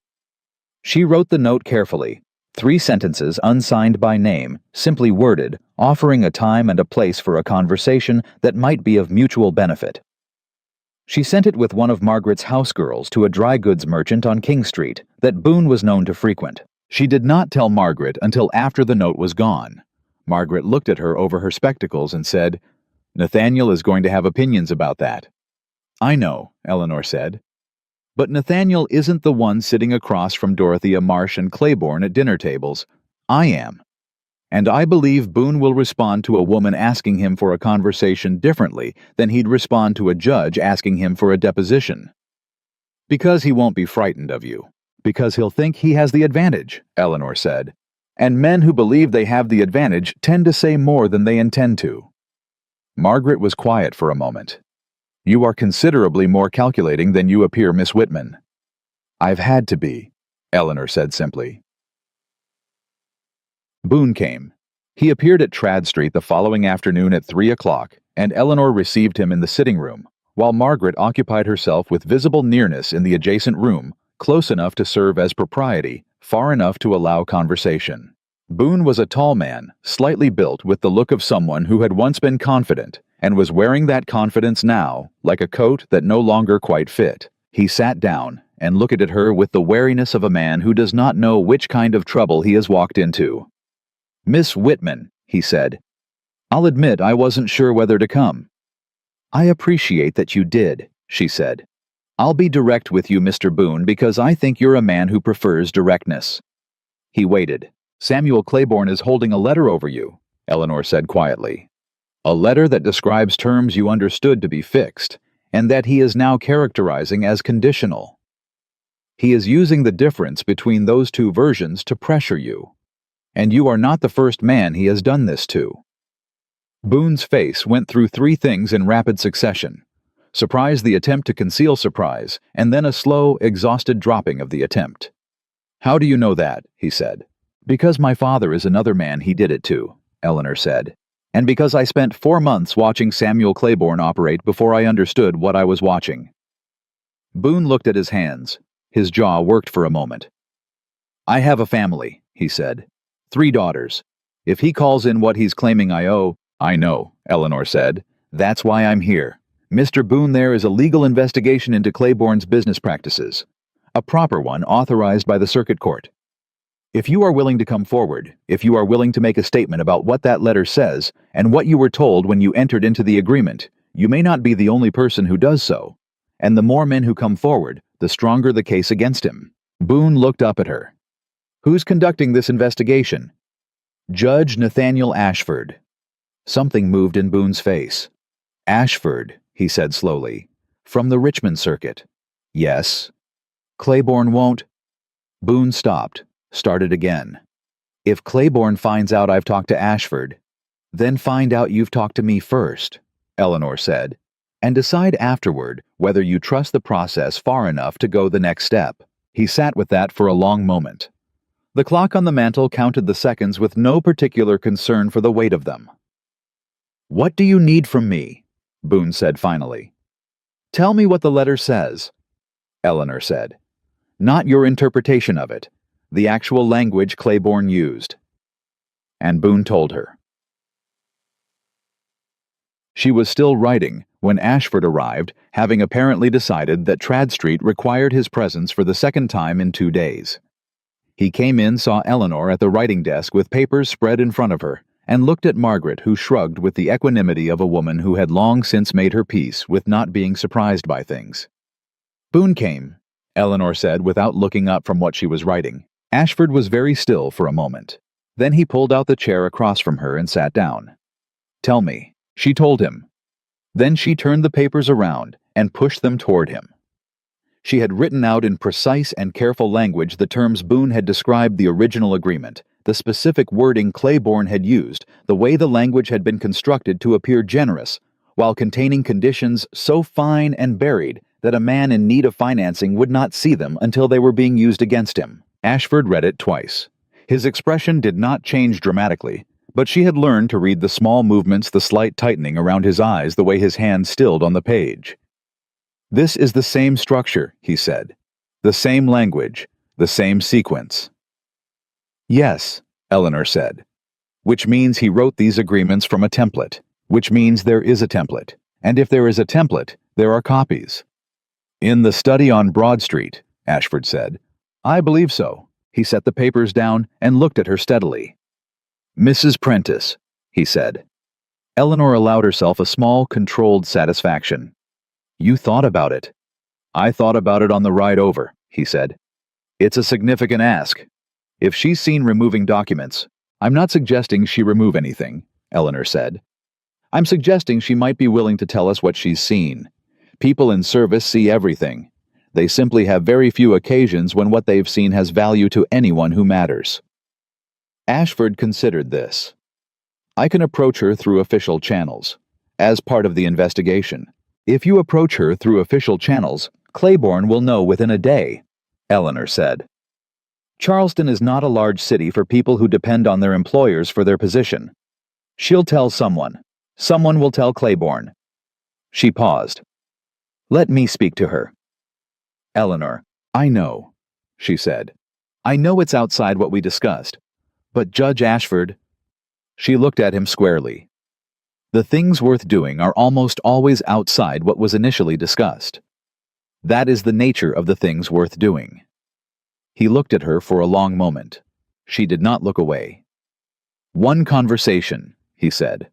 She wrote the note carefully, 3 sentences unsigned by name, simply worded, offering a time and a place for a conversation that might be of mutual benefit. She sent it with one of Margaret's housegirls to a dry goods merchant on King Street that Boone was known to frequent. She did not tell Margaret until after the note was gone. Margaret looked at her over her spectacles and said, "Nathaniel is going to have opinions about that." "I know," Eleanor said. "But Nathaniel isn't the one sitting across from Dorothea Marsh and Claiborne at dinner tables. I am. And I believe Boone will respond to a woman asking him for a conversation differently than he'd respond to a judge asking him for a deposition. Because he won't be frightened of you. Because he'll think he has the advantage," Eleanor said. "And men who believe they have the advantage tend to say more than they intend to." Margaret was quiet for a moment. "You are considerably more calculating than you appear, Miss Whitman." "I've had to be," Eleanor said simply. Boone came. He appeared at Trad Street the following afternoon at 3 o'clock, and Eleanor received him in the sitting room, while Margaret occupied herself with visible nearness in the adjacent room, close enough to serve as propriety, far enough to allow conversation. Boone was a tall man, slightly built with the look of someone who had once been confident, and was wearing that confidence now, like a coat that no longer quite fit. He sat down and looked at her with the wariness of a man who does not know which kind of trouble he has walked into. "Miss Whitman," he said, "I'll admit I wasn't sure whether to come." "I appreciate that you did," she said. "I'll be direct with you, Mr. Boone, because I think you're a man who prefers directness." He waited. "Samuel Claiborne is holding a letter over you," Eleanor said quietly. "A letter that describes terms you understood to be fixed, and that he is now characterizing as conditional. He is using the difference between those 2 versions to pressure you. And you are not the first man he has done this to." Boone's face went through 3 things in rapid succession. Surprise, the attempt to conceal surprise, and then a slow, exhausted dropping of the attempt. "How do you know that?" he said. "Because my father is another man he did it to," Eleanor said. And because I spent 4 months watching Samuel Claiborne operate before I understood what I was watching. Boone looked at his hands. His jaw worked for a moment. I have a family, he said. 3 daughters. If he calls in what he's claiming I owe— I know, Eleanor said. That's why I'm here. Mr. Boone, there is a legal investigation into Claiborne's business practices. A proper one authorized by the circuit court. If you are willing to come forward, if you are willing to make a statement about what that letter says and what you were told when you entered into the agreement, you may not be the only person who does so. And the more men who come forward, the stronger the case against him. Boone looked up at her. Who's conducting this investigation? Judge Nathaniel Ashford. Something moved in Boone's face. Ashford, he said slowly. From the Richmond circuit. Yes. Claiborne won't— Boone stopped, started again. If Claiborne finds out I've talked to Ashford, then find out you've talked to me first, Eleanor said, and decide afterward whether you trust the process far enough to go the next step. He sat with that for a long moment. The clock on the mantel counted the seconds with no particular concern for the weight of them. What do you need from me? Boone said finally. Tell me what the letter says, Eleanor said. Not your interpretation of it, the actual language Claiborne used. And Boone told her. She was still writing when Ashford arrived, having apparently decided that Trad Street required his presence for the second time in 2 days. He came in, saw Eleanor at the writing desk with papers spread in front of her, and looked at Margaret, who shrugged with the equanimity of a woman who had long since made her peace with not being surprised by things. Boone came, Eleanor said without looking up from what she was writing. Ashford was very still for a moment. Then he pulled out the chair across from her and sat down. Tell me, she told him. Then she turned the papers around and pushed them toward him. She had written out in precise and careful language the terms Boone had described the original agreement, the specific wording Claiborne had used, the way the language had been constructed to appear generous, while containing conditions so fine and buried that a man in need of financing would not see them until they were being used against him. Ashford read it twice. His expression did not change dramatically, but she had learned to read the small movements, the slight tightening around his eyes, the way his hand stilled on the page. This is the same structure, he said. The same language, the same sequence. Yes, Eleanor said. Which means he wrote these agreements from a template, which means there is a template, and if there is a template, there are copies. In the study on Broad Street, Ashford said. I believe so. He set the papers down and looked at her steadily. Mrs. Prentice, he said. Eleanor allowed herself a small, controlled satisfaction. You thought about it. I thought about it on the ride over, he said. It's a significant ask. If she's seen removing documents, I'm not suggesting she remove anything, Eleanor said. I'm suggesting she might be willing to tell us what she's seen. People in service see everything. They simply have very few occasions when what they've seen has value to anyone who matters. Ashford considered this. I can approach her through official channels, as part of the investigation. If you approach her through official channels, Claiborne will know within a day, Eleanor said. Charleston is not a large city for people who depend on their employers for their position. She'll tell someone. Someone will tell Claiborne. She paused. Let me speak to her. Eleanor, I know, she said. I know it's outside what we discussed. But Judge Ashford— She looked at him squarely. The things worth doing are almost always outside what was initially discussed. That is the nature of the things worth doing. He looked at her for a long moment. She did not look away. One conversation, he said.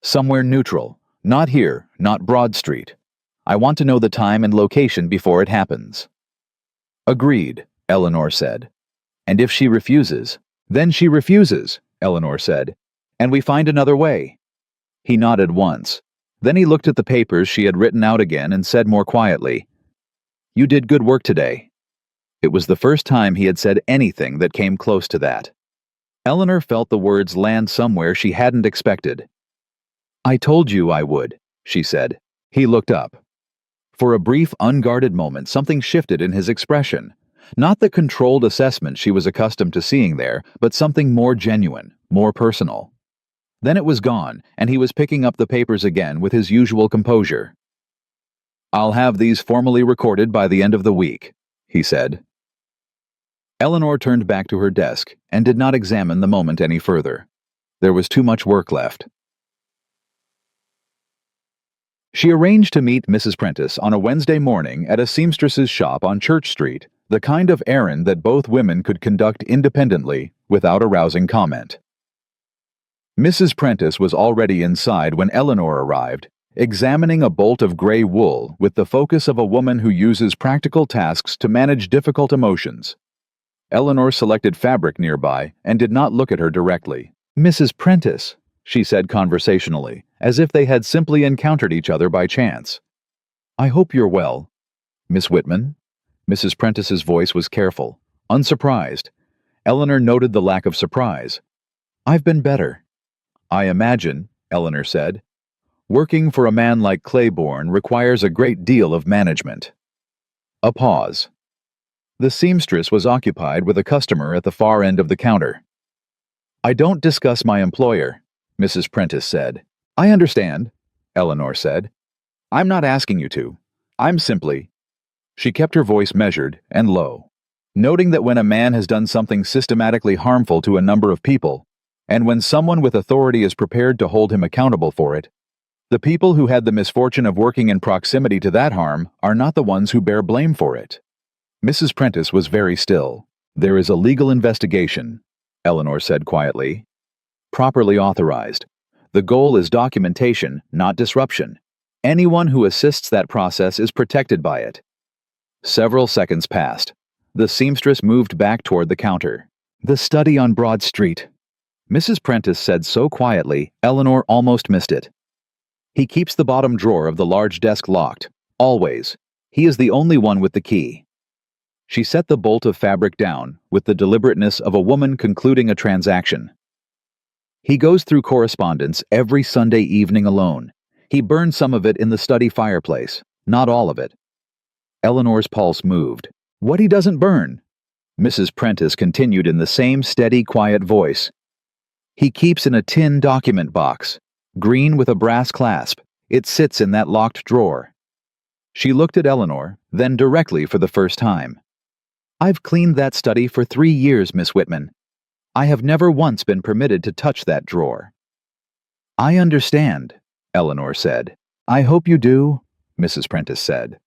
Somewhere neutral, not here, not Broad Street. I want to know the time and location before it happens. Agreed, Eleanor said. And if she refuses, then she refuses, Eleanor said, and we find another way. He nodded once. Then he looked at the papers she had written out again and said more quietly, You did good work today. It was the first time he had said anything that came close to that. Eleanor felt the words land somewhere she hadn't expected. I told you I would, she said. He looked up. For a brief, unguarded moment, something shifted in his expression. Not the controlled assessment she was accustomed to seeing there, but something more genuine, more personal. Then it was gone, and he was picking up the papers again with his usual composure. "I'll have these formally recorded by the end of the week," he said. Eleanor turned back to her desk and did not examine the moment any further. There was too much work left. She arranged to meet Mrs. Prentice on a Wednesday morning at a seamstress's shop on Church Street, the kind of errand that both women could conduct independently without arousing comment. Mrs. Prentice was already inside when Eleanor arrived, examining a bolt of gray wool with the focus of a woman who uses practical tasks to manage difficult emotions. Eleanor selected fabric nearby and did not look at her directly. "Mrs. Prentice," she said conversationally, as if they had simply encountered each other by chance. "I hope you're well." "Miss Whitman?" Mrs. Prentice's voice was careful, unsurprised. Eleanor noted the lack of surprise. "I've been better." "I imagine," Eleanor said. "Working for a man like Claiborne requires a great deal of management." A pause. The seamstress was occupied with a customer at the far end of the counter. "I don't discuss my employer," Mrs. Prentice said. "I understand," Eleanor said. "I'm not asking you to. I'm simply—" She kept her voice measured and low, noting that when a man has done something systematically harmful to a number of people, and when someone with authority is prepared to hold him accountable for it, the people who had the misfortune of working in proximity to that harm are not the ones who bear blame for it. Mrs. Prentice was very still. "There is a legal investigation," Eleanor said quietly. "Properly authorized. The goal is documentation, not disruption. Anyone who assists that process is protected by it." Several seconds passed. The seamstress moved back toward the counter. "The study on Broad Street," Mrs. Prentice said so quietly, Eleanor almost missed it. "He keeps the bottom drawer of the large desk locked. Always. He is the only one with the key." She set the bolt of fabric down with the deliberateness of a woman concluding a transaction. "He goes through correspondence every Sunday evening alone. He burned some of it in the study fireplace, not all of it." Eleanor's pulse moved. "What he doesn't burn?" Mrs. Prentice continued in the same steady, quiet voice. "He keeps in a tin document box, green with a brass clasp. It sits in that locked drawer." She looked at Eleanor, then directly for the first time. "I've cleaned that study for 3 years, Miss Whitman. I have never once been permitted to touch that drawer." "I understand," Eleanor said. "I hope you do," Mrs. Prentice said.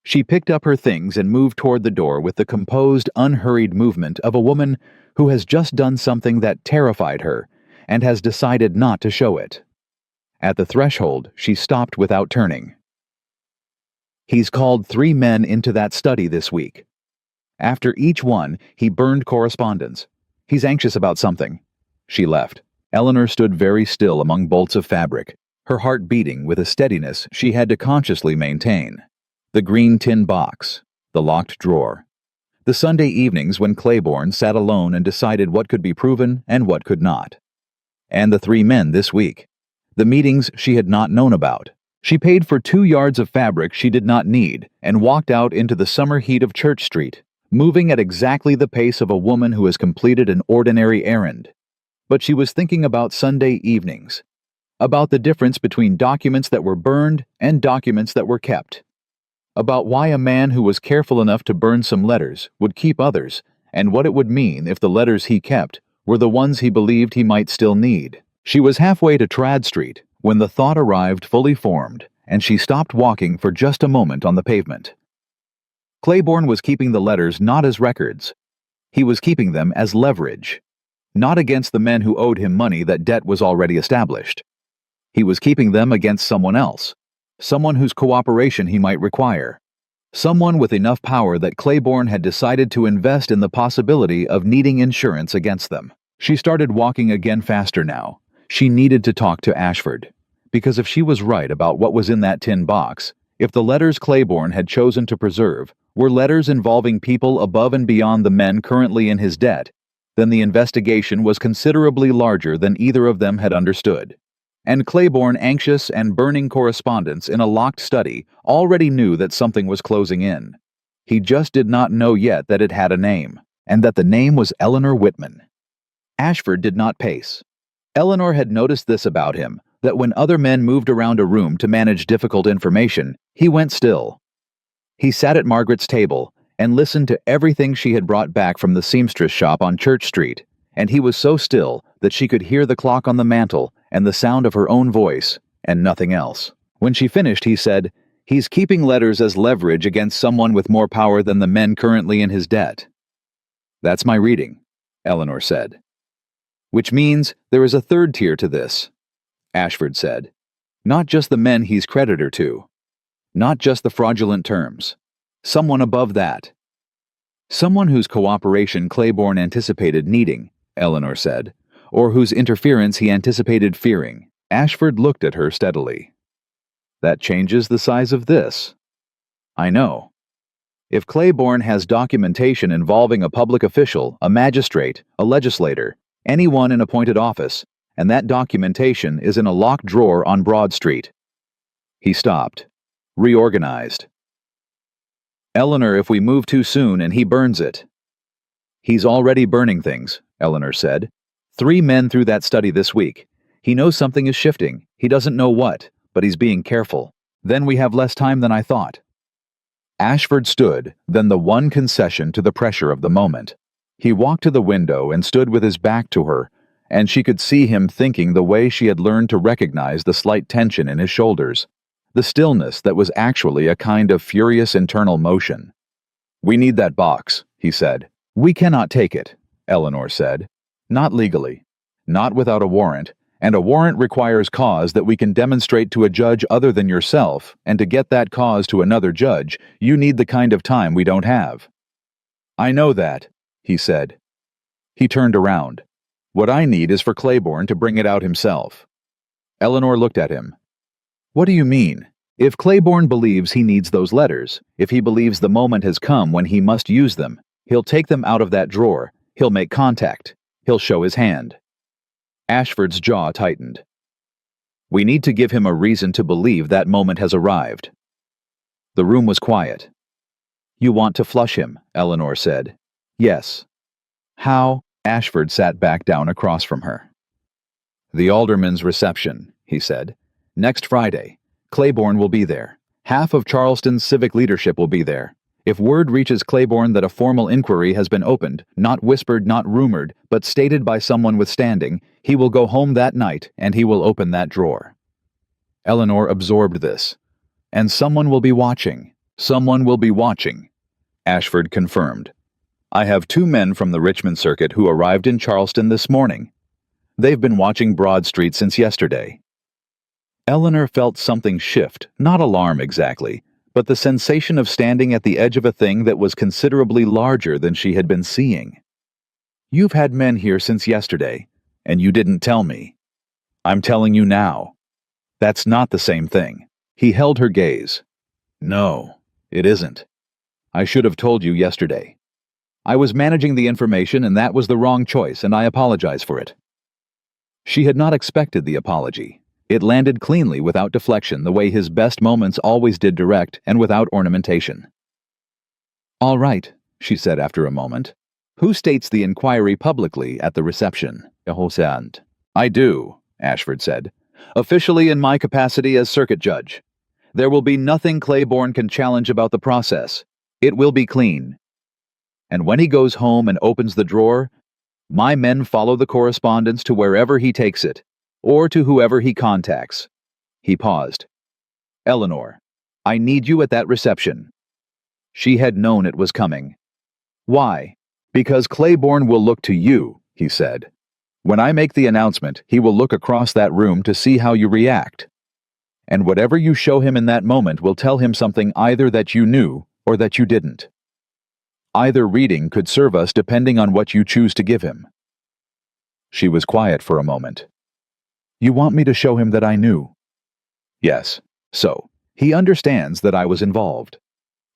She picked up her things and moved toward the door with the composed, unhurried movement of a woman who has just done something that terrified her and has decided not to show it. At the threshold, she stopped without turning. "He's called 3 men into that study this week. After each one, he burned correspondence. He's anxious about something." She left. Eleanor stood very still among bolts of fabric, her heart beating with a steadiness she had to consciously maintain. The green tin box, the locked drawer. The Sunday evenings when Claiborne sat alone and decided what could be proven and what could not. And the 3 men this week. The meetings she had not known about. She paid for 2 yards of fabric she did not need and walked out into the summer heat of Church Street, moving at exactly the pace of a woman who has completed an ordinary errand. But she was thinking about Sunday evenings, about the difference between documents that were burned and documents that were kept, about why a man who was careful enough to burn some letters would keep others, and what it would mean if the letters he kept were the ones he believed he might still need. She was halfway to Trad Street when the thought arrived fully formed, and she stopped walking for just a moment on the pavement. Claiborne was keeping the letters not as records. He was keeping them as leverage, not against the men who owed him money that debt was already established. He was keeping them against someone else, someone whose cooperation he might require, someone with enough power that Claiborne had decided to invest in the possibility of needing insurance against them. She started walking again faster now. She needed to talk to Ashford, because if she was right about what was in that tin box, if the letters Claiborne had chosen to preserve were letters involving people above and beyond the men currently in his debt, then the investigation was considerably larger than either of them had understood. And Claiborne, anxious and burning correspondence in a locked study, already knew that something was closing in. He just did not know yet that it had a name, and that the name was Eleanor Whitman. Ashford did not pace. Eleanor had noticed this about him, that when other men moved around a room to manage difficult information, he went still. He sat at Margaret's table and listened to everything she had brought back from the seamstress shop on Church Street, and he was so still that she could hear the clock on the mantel and the sound of her own voice, and nothing else. When she finished, he said, "He's keeping letters as leverage against someone with more power than the men currently in his debt." "That's my reading," Eleanor said. "Which means there is a third tier to this," Ashford said. "Not just the men he's creditor to. Not just the fraudulent terms. Someone above that. Someone whose cooperation Claiborne anticipated needing," Eleanor said, "or whose interference he anticipated fearing." Ashford looked at her steadily. "That changes the size of this." "I know. If Claiborne has documentation involving a public official, a magistrate, a legislator, anyone in appointed office, and that documentation is in a locked drawer on Broad Street." He stopped, reorganized. "Eleanor, if we move too soon and he burns it." "He's already burning things," Eleanor said. 3 men through that study this week. He knows something is shifting. He doesn't know what, but he's being careful. Then we have less time than I thought." Ashford stood, then the one concession to the pressure of the moment. He walked to the window and stood with his back to her, and she could see him thinking the way she had learned to recognize the slight tension in his shoulders, the stillness that was actually a kind of furious internal motion. "We need that box," he said. "We cannot take it," Eleanor said. "Not legally. Not without a warrant, and a warrant requires cause that we can demonstrate to a judge other than yourself, and to get that cause to another judge, you need the kind of time we don't have." "I know that," he said. He turned around. "What I need is for Claiborne to bring it out himself." Eleanor looked at him. "What do you mean? If Claiborne believes he needs those letters, if he believes the moment has come when he must use them, he'll take them out of that drawer, he'll make contact, he'll show his hand." Ashford's jaw tightened. "We need to give him a reason to believe that moment has arrived." The room was quiet. "You want to flush him," Eleanor said. "Yes." "How?" Ashford sat back down across from her. "The alderman's reception," he said. "Next Friday. Claiborne will be there. Half of Charleston's civic leadership will be there. If word reaches Claiborne that a formal inquiry has been opened, not whispered, not rumored, but stated by someone with standing, he will go home that night and he will open that drawer." Eleanor absorbed this. "And someone will be watching. Someone will be watching," Ashford confirmed. "I have 2 men from the Richmond circuit who arrived in Charleston this morning. They've been watching Broad Street since yesterday." Eleanor felt something shift, not alarm exactly, but the sensation of standing at the edge of a thing that was considerably larger than she had been seeing. "You've had men here since yesterday, and you didn't tell me. I'm telling you now. That's not the same thing." He held her gaze. "No, it isn't. I should have told you yesterday. I was managing the information and that was the wrong choice, and I apologize for it." She had not expected the apology. It landed cleanly without deflection, the way his best moments always did, direct and without ornamentation. "All right," she said after a moment. "Who states the inquiry publicly at the reception?" "I do," Ashford said. "Officially in my capacity as circuit judge. There will be nothing Claiborne can challenge about the process. It will be clean. And when he goes home and opens the drawer, my men follow the correspondence to wherever he takes it, or to whoever he contacts." He paused. "Eleanor, I need you at that reception." She had known it was coming. "Why?" "Because Claiborne will look to you," he said. "When I make the announcement, he will look across that room to see how you react. And whatever you show him in that moment will tell him something either that you knew or that you didn't. Either reading could serve us depending on what you choose to give him." She was quiet for a moment. "You want me to show him that I knew?" "Yes. So, he understands that I was involved.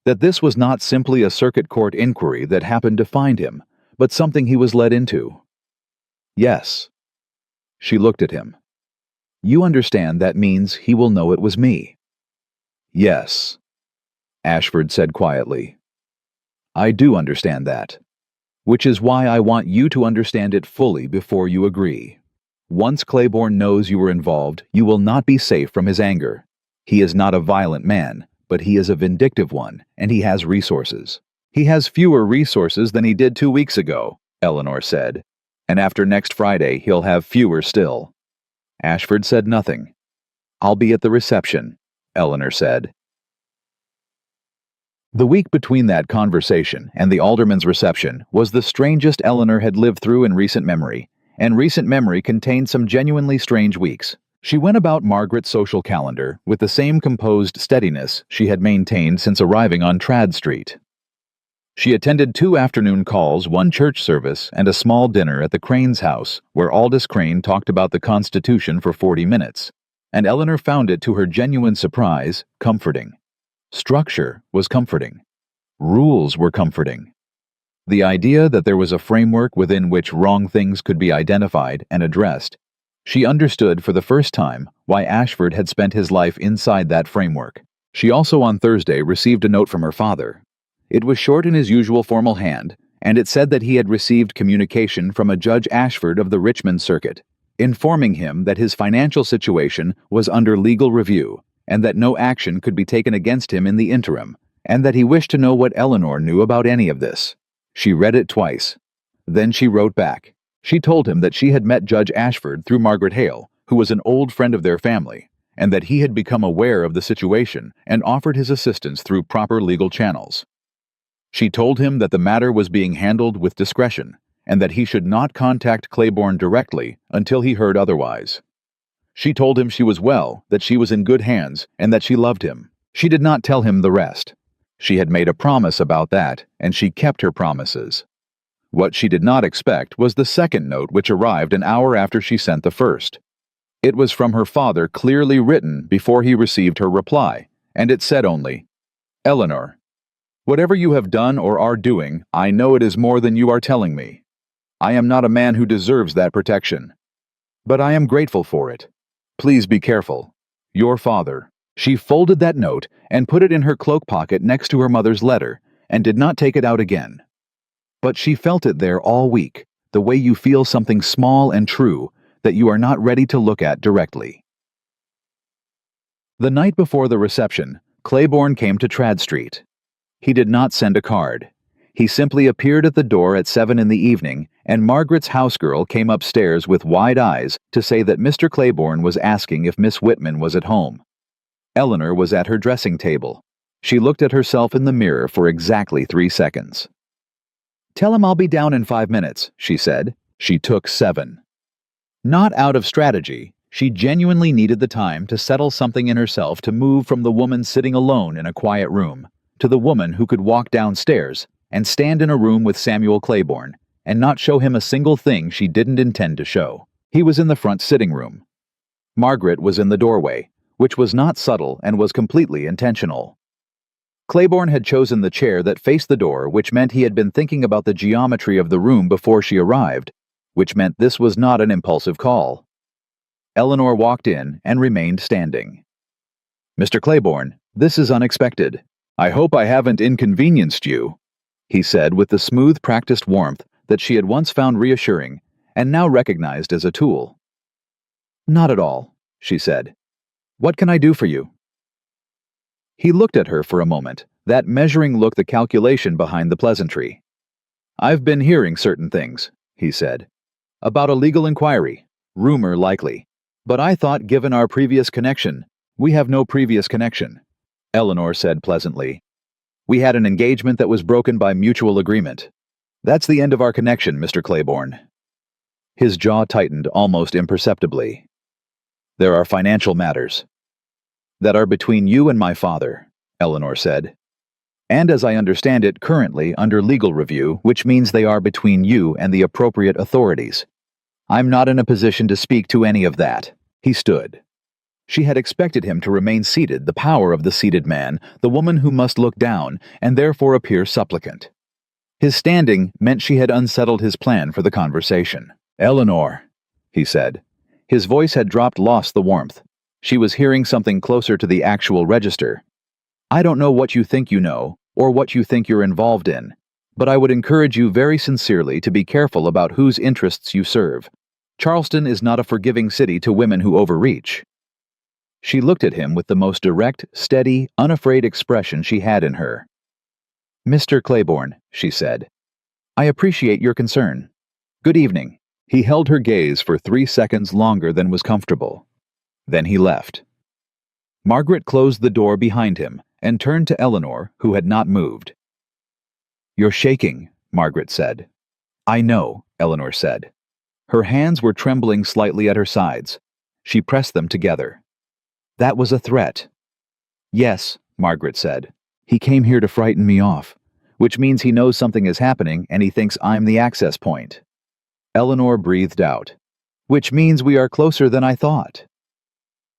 That this was not simply a circuit court inquiry that happened to find him, but something he was led into." "Yes." She looked at him. "You understand that means he will know it was me?" "Yes," Ashford said quietly. "I do understand that. Which is why I want you to understand it fully before you agree." Once Claiborne knows you were involved, you will not be safe from his anger. He is not a violent man, but he is a vindictive one, and he has resources. He has fewer resources than he did 2 weeks ago, Eleanor said. And after next Friday, he'll have fewer still. Ashford said nothing. I'll be at the reception, Eleanor said. The week between that conversation and the alderman's reception was the strangest Eleanor had lived through in recent memory, and recent memory contained some genuinely strange weeks. She went about Margaret's social calendar with the same composed steadiness she had maintained since arriving on Trad Street. She attended 2 afternoon calls, 1 church service, and a small dinner at the Crane's house, where Aldous Crane talked about the Constitution for 40 minutes, and Eleanor found it, to her genuine surprise, comforting. Structure was comforting. Rules were comforting. The idea that there was a framework within which wrong things could be identified and addressed. She understood for the first time why Ashford had spent his life inside that framework. She also on Thursday received a note from her father. It was short in his usual formal hand, and it said that he had received communication from a Judge Ashford of the Richmond Circuit, informing him that his financial situation was under legal review, and that no action could be taken against him in the interim, and that he wished to know what Eleanor knew about any of this. She read it twice. Then she wrote back. She told him that she had met Judge Ashford through Margaret Hale, who was an old friend of their family, and that he had become aware of the situation and offered his assistance through proper legal channels. She told him that the matter was being handled with discretion, and that he should not contact Claiborne directly until he heard otherwise. She told him she was well, that she was in good hands, and that she loved him. She did not tell him the rest. She had made a promise about that, and she kept her promises. What she did not expect was the second note, which arrived an hour after she sent the first. It was from her father, clearly written before he received her reply, and it said only, Eleanor, whatever you have done or are doing, I know it is more than you are telling me. I am not a man who deserves that protection. But I am grateful for it. Please be careful. Your father. She folded that note and put it in her cloak pocket next to her mother's letter, and did not take it out again. But she felt it there all week, the way you feel something small and true that you are not ready to look at directly. The night before the reception, Claiborne came to Trad Street. He did not send a card. He simply appeared at the door at 7 in the evening, and Margaret's housegirl came upstairs with wide eyes to say that Mr. Claiborne was asking if Miss Whitman was at home. Eleanor was at her dressing table. She looked at herself in the mirror for exactly 3 seconds. Tell him I'll be down in 5 minutes, she said. She took 7. Not out of strategy, she genuinely needed the time to settle something in herself to move from the woman sitting alone in a quiet room to the woman who could walk downstairs and stand in a room with Samuel Claiborne and not show him a single thing she didn't intend to show. He was in the front sitting room. Margaret was in the doorway, which was not subtle and was completely intentional. Claiborne had chosen the chair that faced the door, which meant he had been thinking about the geometry of the room before she arrived, which meant this was not an impulsive call. Eleanor walked in and remained standing. Mr. Claiborne, this is unexpected. I hope I haven't inconvenienced you, he said with the smooth, practiced warmth that she had once found reassuring and now recognized as a tool. Not at all, she said. What can I do for you? He looked at her for a moment, that measuring look, the calculation behind the pleasantry. I've been hearing certain things, he said. About a legal inquiry, rumor likely. But I thought, given our previous connection, we have no previous connection, Eleanor said pleasantly. We had an engagement that was broken by mutual agreement. That's the end of our connection, Mr. Claiborne. His jaw tightened almost imperceptibly. There are financial matters that are between you and my father, Eleanor said. And as I understand it, currently under legal review, which means they are between you and the appropriate authorities. I'm not in a position to speak to any of that. He stood. She had expected him to remain seated, the power of the seated man, the woman who must look down and therefore appear supplicant. His standing meant she had unsettled his plan for the conversation. Eleanor, he said. His voice had dropped, lost the warmth. She was hearing something closer to the actual register. I don't know what you think you know, or what you think you're involved in, but I would encourage you very sincerely to be careful about whose interests you serve. Charleston is not a forgiving city to women who overreach. She looked at him with the most direct, steady, unafraid expression she had in her. "Mr. Claiborne," she said, "I appreciate your concern. Good evening." He held her gaze for 3 seconds longer than was comfortable. Then he left. Margaret closed the door behind him and turned to Eleanor, who had not moved. "You're shaking," Margaret said. "I know," Eleanor said. Her hands were trembling slightly at her sides. She pressed them together. "That was a threat." "Yes," Margaret said. "He came here to frighten me off, which means he knows something is happening and he thinks I'm the access point." Eleanor breathed out. "Which means we are closer than I thought."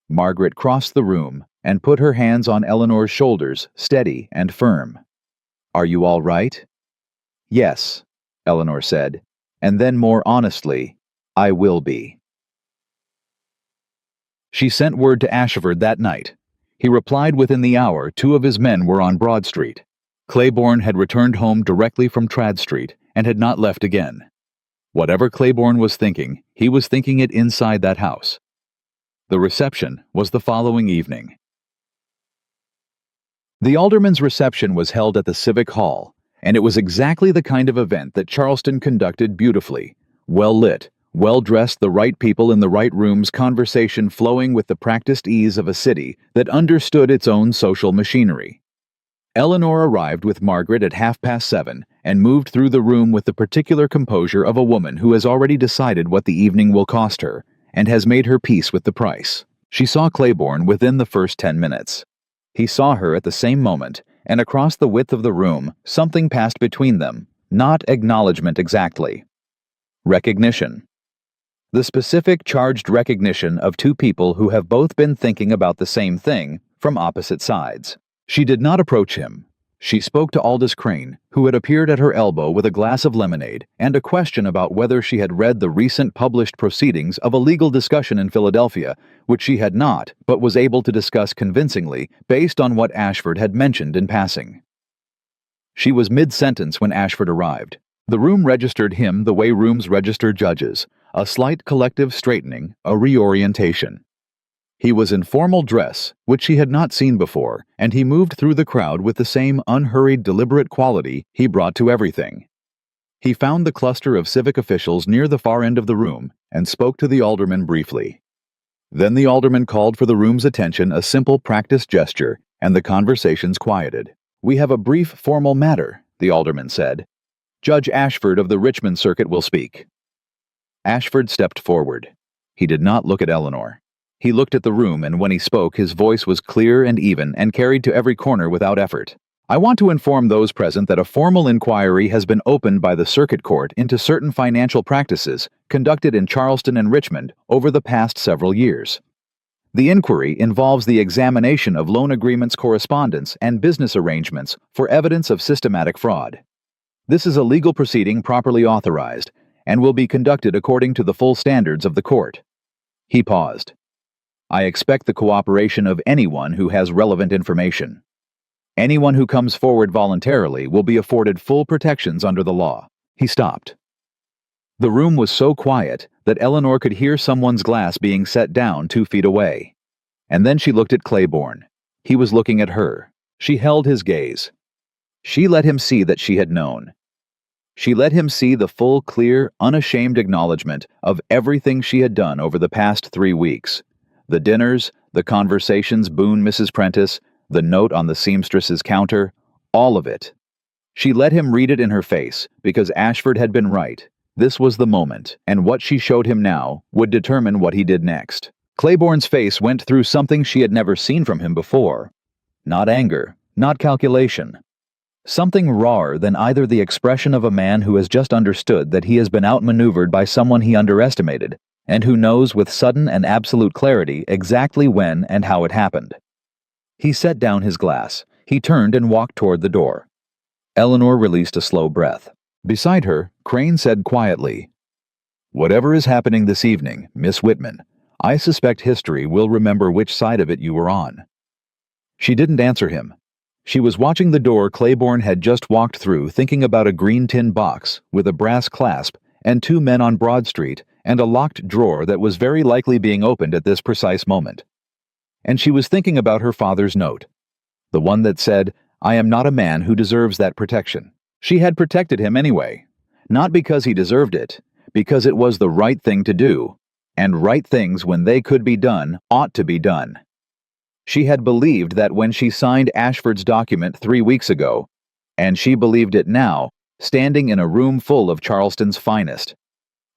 Margaret crossed the room and put her hands on Eleanor's shoulders, steady and firm. "Are you all right?" "Yes," Eleanor said, and then more honestly, "I will be." She sent word to Ashford that night. He replied within the hour 2 of his men were on Broad Street. Claiborne had returned home directly from Trad Street and had not left again. Whatever Claiborne was thinking, he was thinking it inside that house. The reception was the following evening. The alderman's reception was held at the Civic Hall, and it was exactly the kind of event that Charleston conducted beautifully, well lit, well-dressed, the right people in the right rooms, conversation flowing with the practiced ease of a city that understood its own social machinery. Eleanor arrived with Margaret at 7:30 and moved through the room with the particular composure of a woman who has already decided what the evening will cost her and has made her peace with the price. She saw Claiborne within the first 10 minutes. He saw her at the same moment, and across the width of the room, something passed between them, not acknowledgement exactly. Recognition. The specific charged recognition of 2 people who have both been thinking about the same thing from opposite sides. She did not approach him. She spoke to Aldous Crane, who had appeared at her elbow with a glass of lemonade and a question about whether she had read the recent published proceedings of a legal discussion in Philadelphia, which she had not, but was able to discuss convincingly based on what Ashford had mentioned in passing. She was mid-sentence when Ashford arrived. The room registered him the way rooms register judges, a slight collective straightening, a reorientation. He was in formal dress, which she had not seen before, and he moved through the crowd with the same unhurried, deliberate quality he brought to everything. He found the cluster of civic officials near the far end of the room and spoke to the alderman briefly. Then the alderman called for the room's attention, a simple practiced gesture, and the conversations quieted. "We have a brief formal matter," the alderman said. "Judge Ashford of the Richmond Circuit will speak." Ashford stepped forward. He did not look at Eleanor. He looked at the room, and when he spoke, his voice was clear and even and carried to every corner without effort. "I want to inform those present that a formal inquiry has been opened by the Circuit Court into certain financial practices conducted in Charleston and Richmond over the past several years. The inquiry involves the examination of loan agreements, correspondence, and business arrangements for evidence of systematic fraud. This is a legal proceeding properly authorized and will be conducted according to the full standards of the court." He paused. "I expect the cooperation of anyone who has relevant information. Anyone who comes forward voluntarily will be afforded full protections under the law." He stopped. The room was so quiet that Eleanor could hear someone's glass being set down 2 feet away. And then she looked at Claiborne. He was looking at her. She held his gaze. She let him see that she had known. She let him see the full, clear, unashamed acknowledgement of everything she had done over the past 3 weeks. The dinners, the conversations, Boone, Mrs. Prentice, the note on the seamstress's counter, all of it. She let him read it in her face, because Ashford had been right. This was the moment, and what she showed him now would determine what he did next. Claiborne's face went through something she had never seen from him before. Not anger, not calculation. Something rawer than either the expression of a man who has just understood that he has been outmaneuvered by someone he underestimated, and who knows with sudden and absolute clarity exactly when and how it happened. He set down his glass. He turned and walked toward the door. Eleanor released a slow breath. Beside her, Crane said quietly, "Whatever is happening this evening, Miss Whitman, I suspect history will remember which side of it you were on." She didn't answer him. She was watching the door Claiborne had just walked through, thinking about a green tin box with a brass clasp and 2 men on Broad Street and a locked drawer that was very likely being opened at this precise moment. And she was thinking about her father's note, the one that said, "I am not a man who deserves that protection." She had protected him anyway, not because he deserved it, because it was the right thing to do, and right things, when they could be done, ought to be done. She had believed that when she signed Ashford's document 3 weeks ago, and she believed it now, standing in a room full of Charleston's finest,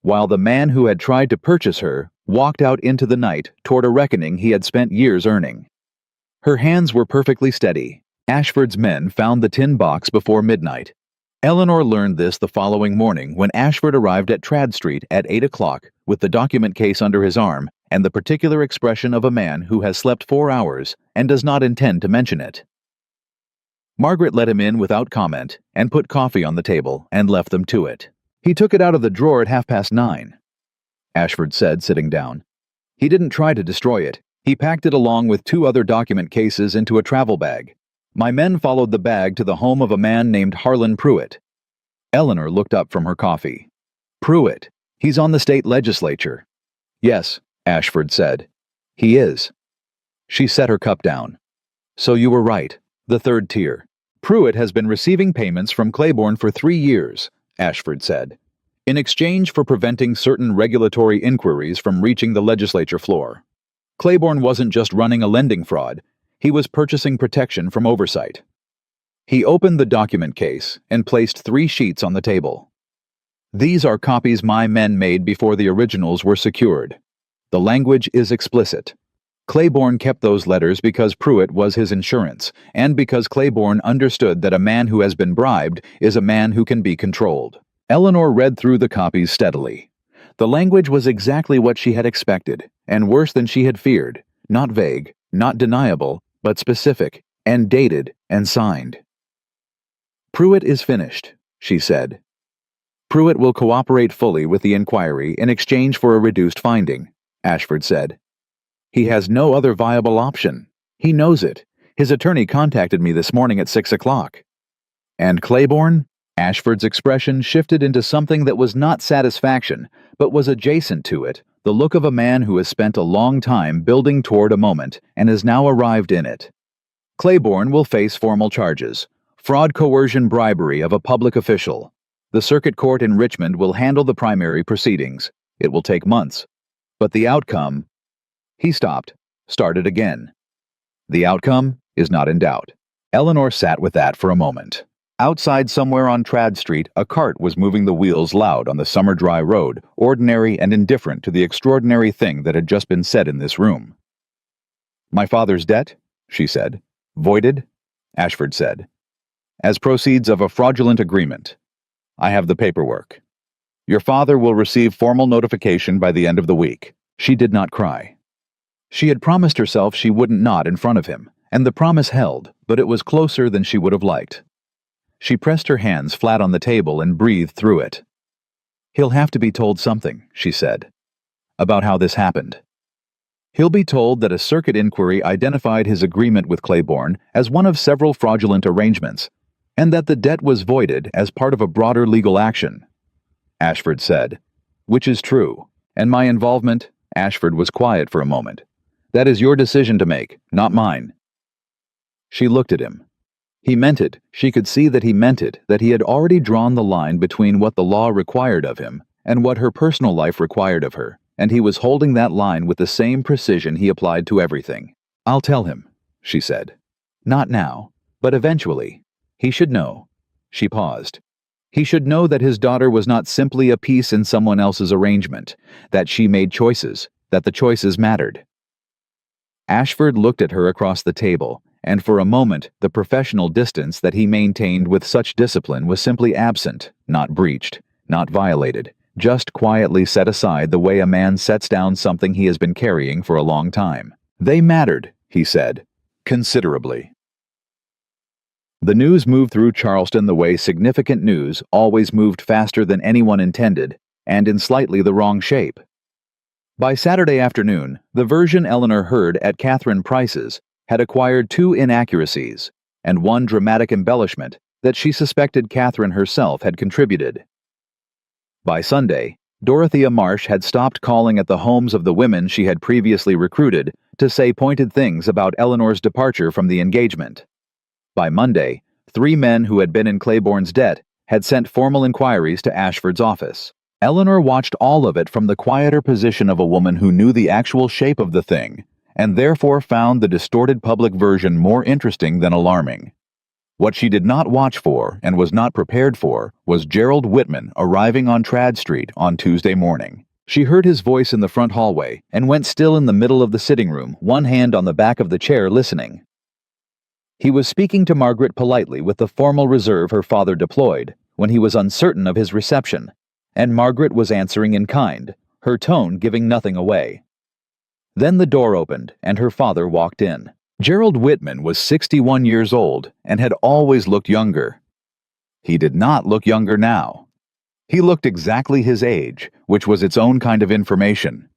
while the man who had tried to purchase her walked out into the night toward a reckoning he had spent years earning. Her hands were perfectly steady. Ashford's men found the tin box before midnight. Eleanor learned this the following morning when Ashford arrived at Trad Street at 8 o'clock with the document case under his arm and the particular expression of a man who has slept 4 hours and does not intend to mention it. Margaret let him in without comment and put coffee on the table and left them to it. "He took it out of the drawer at 9:30, Ashford said, sitting down. "He didn't try to destroy it. He packed it along with 2 other document cases into a travel bag. My men followed the bag to the home of a man named Harlan Pruitt." Eleanor looked up from her coffee. "Pruitt? He's on the state legislature." "Yes," Ashford said. "He is." She set her cup down. "So you were right. The third tier. Pruitt has been receiving payments from Claiborne for 3 years, Ashford said, in exchange for preventing certain regulatory inquiries from reaching the legislature floor. Claiborne wasn't just running a lending fraud, he was purchasing protection from oversight. He opened the document case and placed 3 sheets on the table. "These are copies my men made before the originals were secured. The language is explicit. Claiborne kept those letters because Pruitt was his insurance, and because Claiborne understood that a man who has been bribed is a man who can be controlled." Eleanor read through the copies steadily. The language was exactly what she had expected, and worse than she had feared. Not vague, not deniable, but specific, and dated, and signed. "Pruitt is finished," she said. "Pruitt will cooperate fully with the inquiry in exchange for a reduced finding," Ashford said. "He has no other viable option. He knows it. His attorney contacted me this morning at 6 o'clock. "And Claiborne?" Ashford's expression shifted into something that was not satisfaction, but was adjacent to it, the look of a man who has spent a long time building toward a moment and has now arrived in it. "Claiborne will face formal charges. Fraud, coercion, bribery of a public official. The circuit court in Richmond will handle the primary proceedings. It will take months. But the outcome—" He stopped, started again. "The outcome is not in doubt." Eleanor sat with that for a moment. Outside somewhere on Trad Street, a cart was moving the wheels loud on the summer dry road, ordinary and indifferent to the extraordinary thing that had just been said in this room. "My father's debt," she said. "Voided," Ashford said, "as proceeds of a fraudulent agreement. I have the paperwork. Your father will receive formal notification by the end of the week." She did not cry. She had promised herself she wouldn't nod in front of him, and the promise held, but it was closer than she would have liked. She pressed her hands flat on the table and breathed through it. "He'll have to be told something," she said, "about how this happened. He'll be told that a circuit inquiry identified his agreement with Claiborne as one of several fraudulent arrangements, and that the debt was voided as part of a broader legal action." Ashford said, "Which is true, and my involvement—" Ashford was quiet for a moment. "That is your decision to make, not mine." She looked at him. He meant it. She could see that he meant it, that he had already drawn the line between what the law required of him and what her personal life required of her, and he was holding that line with the same precision he applied to everything. "I'll tell him," she said. "Not now, but eventually. He should know." She paused. He should know that his daughter was not simply a piece in someone else's arrangement, that she made choices, that the choices mattered. Ashford looked at her across the table, and for a moment the professional distance that he maintained with such discipline was simply absent, not breached, not violated, just quietly set aside the way a man sets down something he has been carrying for a long time. "They mattered," he said, "considerably." The news moved through Charleston the way significant news always moved, faster than anyone intended, and in slightly the wrong shape. By Saturday afternoon, the version Eleanor heard at Catherine Price's had acquired 2 inaccuracies, and 1 dramatic embellishment that she suspected Catherine herself had contributed. By Sunday, Dorothea Marsh had stopped calling at the homes of the women she had previously recruited to say pointed things about Eleanor's departure from the engagement. By Monday, 3 men who had been in Claiborne's debt had sent formal inquiries to Ashford's office. Eleanor watched all of it from the quieter position of a woman who knew the actual shape of the thing, and therefore found the distorted public version more interesting than alarming. What she did not watch for, and was not prepared for, was Gerald Whitman arriving on Trad Street on Tuesday morning. She heard his voice in the front hallway, and went still in the middle of the sitting room, one hand on the back of the chair listening. He was speaking to Margaret politely with the formal reserve her father deployed, when he was uncertain of his reception, and Margaret was answering in kind, her tone giving nothing away. Then the door opened, and her father walked in. Gerald Whitman was 61 years old and had always looked younger. He did not look younger now. He looked exactly his age, which was its own kind of information.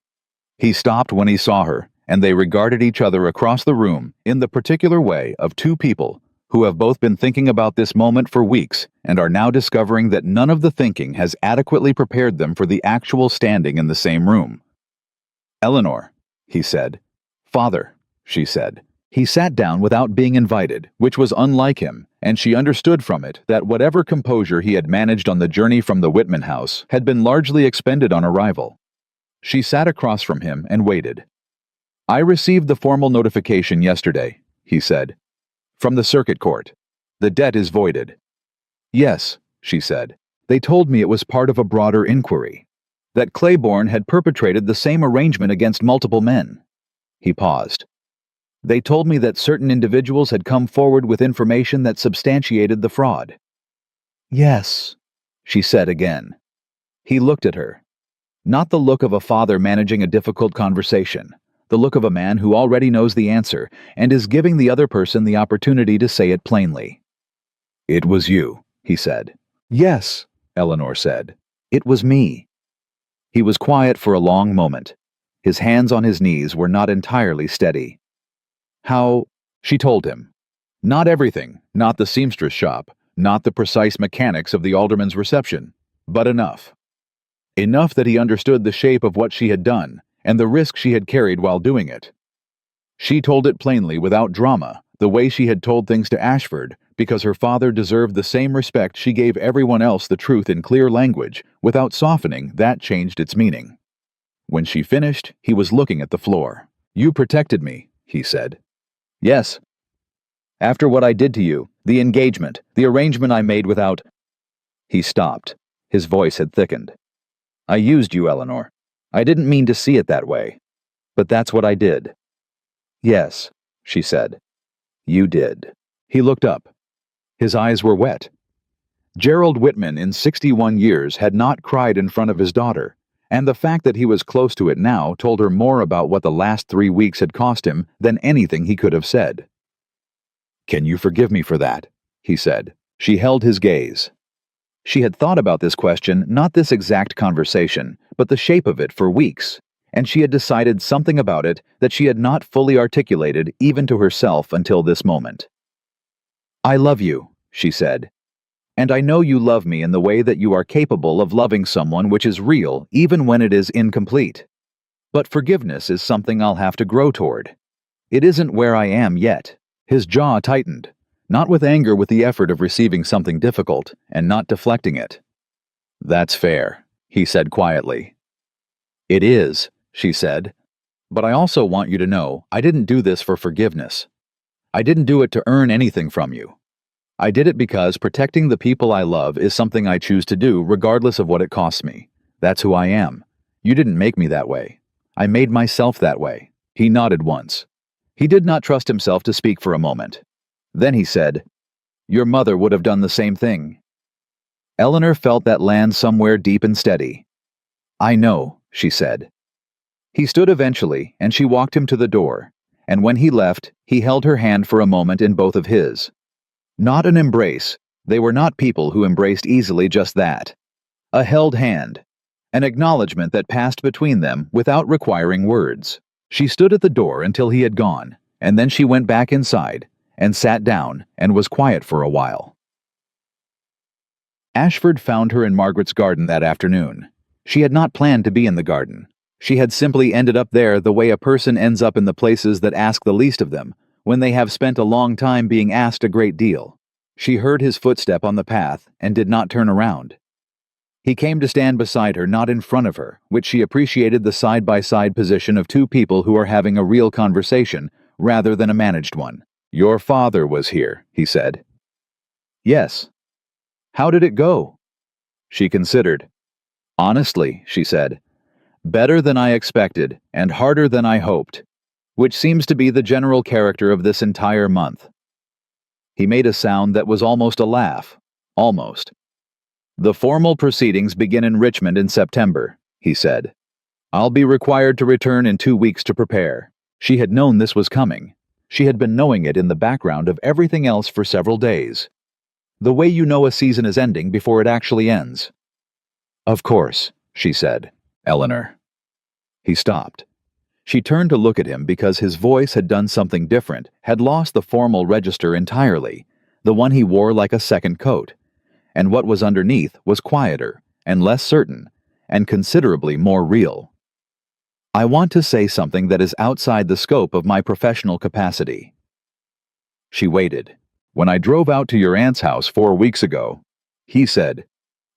He stopped when he saw her, and they regarded each other across the room in the particular way of 2 people who have both been thinking about this moment for weeks and are now discovering that none of the thinking has adequately prepared them for the actual standing in the same room. "Eleanor," he said. "Father," she said. He sat down without being invited, which was unlike him, and she understood from it that whatever composure he had managed on the journey from the Whitman house had been largely expended on arrival. She sat across from him and waited. "I received the formal notification yesterday," he said, "from the circuit court. The debt is voided." "Yes," she said. "They told me it was part of a broader inquiry. That Claiborne had perpetrated the same arrangement against multiple men." He paused. "They told me that certain individuals had come forward with information that substantiated the fraud." "Yes," she said again. He looked at her. Not the look of a father managing a difficult conversation, the look of a man who already knows the answer and is giving the other person the opportunity to say it plainly. "It was you," he said. "Yes," Eleanor said. "It was me." He was quiet for a long moment. His hands on his knees were not entirely steady. "How?" she told him. Not everything, not the seamstress shop, not the precise mechanics of the alderman's reception, but enough. Enough that he understood the shape of what she had done, and the risk she had carried while doing it. She told it plainly, without drama, the way she had told things to Ashford, because her father deserved the same respect she gave everyone else the truth in clear language, without softening. That changed its meaning. When she finished, he was looking at the floor. "You protected me," he said. "Yes. After what I did to you, the engagement, the arrangement I made without—" He stopped. His voice had thickened. "I used you, Eleanor. I didn't mean to see it that way. But that's what I did." "Yes," she said. "You did." He looked up. His eyes were wet. Gerald Whitman, in 61 years, had not cried in front of his daughter, and the fact that he was close to it now told her more about what the last 3 weeks had cost him than anything he could have said. "Can you forgive me for that?" he said. She held his gaze. She had thought about this question, not this exact conversation, but the shape of it for weeks, and she had decided something about it that she had not fully articulated even to herself until this moment. "I love you," she said. "And I know you love me in the way that you are capable of loving someone which is real even when it is incomplete. But forgiveness is something I'll have to grow toward. It isn't where I am yet." His jaw tightened, not with anger, with the effort of receiving something difficult and not deflecting it. "That's fair," he said quietly. "It is," she said. "But I also want you to know I didn't do this for forgiveness. I didn't do it to earn anything from you. I did it because protecting the people I love is something I choose to do regardless of what it costs me. That's who I am. You didn't make me that way. I made myself that way." He nodded once. He did not trust himself to speak for a moment. Then he said, "Your mother would have done the same thing." Eleanor felt that land somewhere deep and steady. "I know," she said. He stood eventually, and she walked him to the door, and when he left, he held her hand for a moment in both of his. Not an embrace. They were not people who embraced easily, just that. A held hand. An acknowledgement that passed between them without requiring words. She stood at the door until he had gone, and then she went back inside, and sat down, and was quiet for a while. Ashford found her in Margaret's garden that afternoon. She had not planned to be in the garden. She had simply ended up there the way a person ends up in the places that ask the least of them, when they have spent a long time being asked a great deal. She heard his footstep on the path and did not turn around. He came to stand beside her, not in front of her, which she appreciated, the side-by-side position of two people who are having a real conversation, rather than a managed one. "Your father was here," he said. "Yes." "How did it go?" She considered. "Honestly," she said, "better than I expected, and harder than I hoped," which seems to be the general character of this entire month. He made a sound that was almost a laugh. Almost. "The formal proceedings begin in Richmond in September," he said. "I'll be required to return in 2 weeks to prepare." She had known this was coming. She had been knowing it in the background of everything else for several days. The way you know a season is ending before it actually ends. "Of course," she said. "Eleanor." He stopped. She turned to look at him because his voice had done something different, had lost the formal register entirely, the one he wore like a second coat. And what was underneath was quieter, and less certain, and considerably more real. "I want to say something that is outside the scope of my professional capacity." She waited. "When I drove out to your aunt's house 4 weeks ago," he said,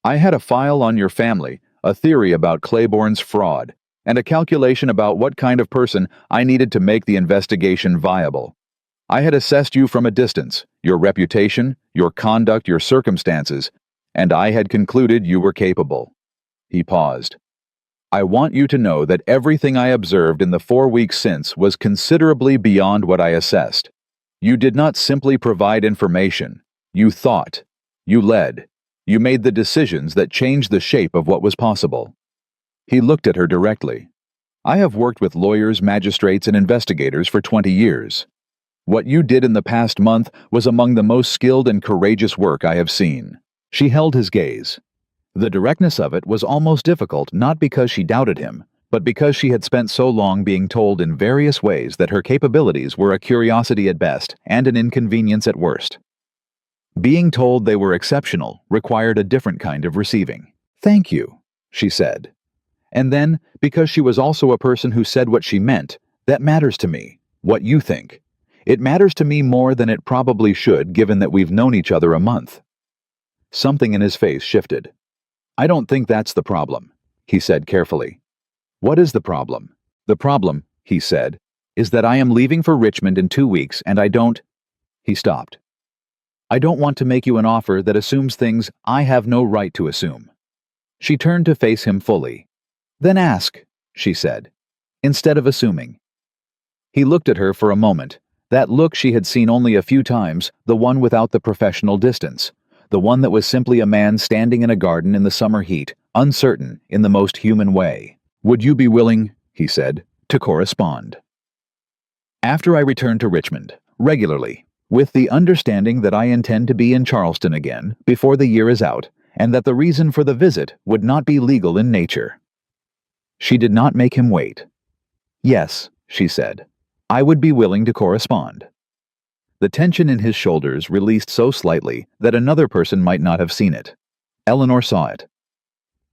"I had a file on your family, a theory about Claiborne's fraud, and a calculation about what kind of person I needed to make the investigation viable. I had assessed you from a distance, your reputation, your conduct, your circumstances, and I had concluded you were capable." He paused. "I want you to know that everything I observed in the 4 weeks since was considerably beyond what I assessed. You did not simply provide information. You thought. You led. You made the decisions that changed the shape of what was possible." He looked at her directly. "I have worked with lawyers, magistrates, and investigators for 20 years. What you did in the past month was among the most skilled and courageous work I have seen." She held his gaze. The directness of it was almost difficult, not because she doubted him, but because she had spent so long being told in various ways that her capabilities were a curiosity at best and an inconvenience at worst. Being told they were exceptional required a different kind of receiving. "Thank you," she said. And then, because she was also a person who said what she meant, "That matters to me, what you think. It matters to me more than it probably should, given that we've known each other a month." Something in his face shifted. "I don't think that's the problem," he said carefully. "What is the problem?" "The problem," he said, "is that I am leaving for Richmond in 2 weeks and I don't—" He stopped. "I don't want to make you an offer that assumes things I have no right to assume." She turned to face him fully. "Then ask," she said, "instead of assuming." He looked at her for a moment, that look she had seen only a few times, the one without the professional distance, the one that was simply a man standing in a garden in the summer heat, uncertain in the most human way. "Would you be willing," he said, "to correspond after I return to Richmond, regularly, with the understanding that I intend to be in Charleston again before the year is out, and that the reason for the visit would not be legal in nature?" She did not make him wait. "Yes," she said, "I would be willing to correspond." The tension in his shoulders released so slightly that another person might not have seen it. Eleanor saw it.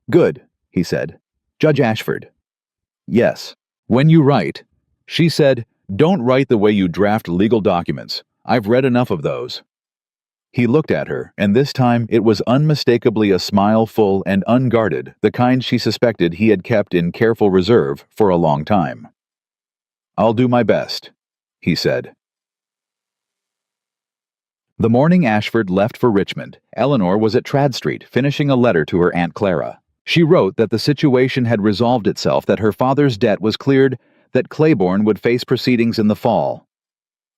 "Good," he said. "Judge Ashford." "Yes. When you write," she said, "don't write the way you draft legal documents. I've read enough of those." He looked at her, and this time it was unmistakably a smile, full and unguarded, the kind she suspected he had kept in careful reserve for a long time. "I'll do my best," he said. The morning Ashford left for Richmond, Eleanor was at Trad Street finishing a letter to her Aunt Clara. She wrote that the situation had resolved itself, that her father's debt was cleared, that Claiborne would face proceedings in the fall.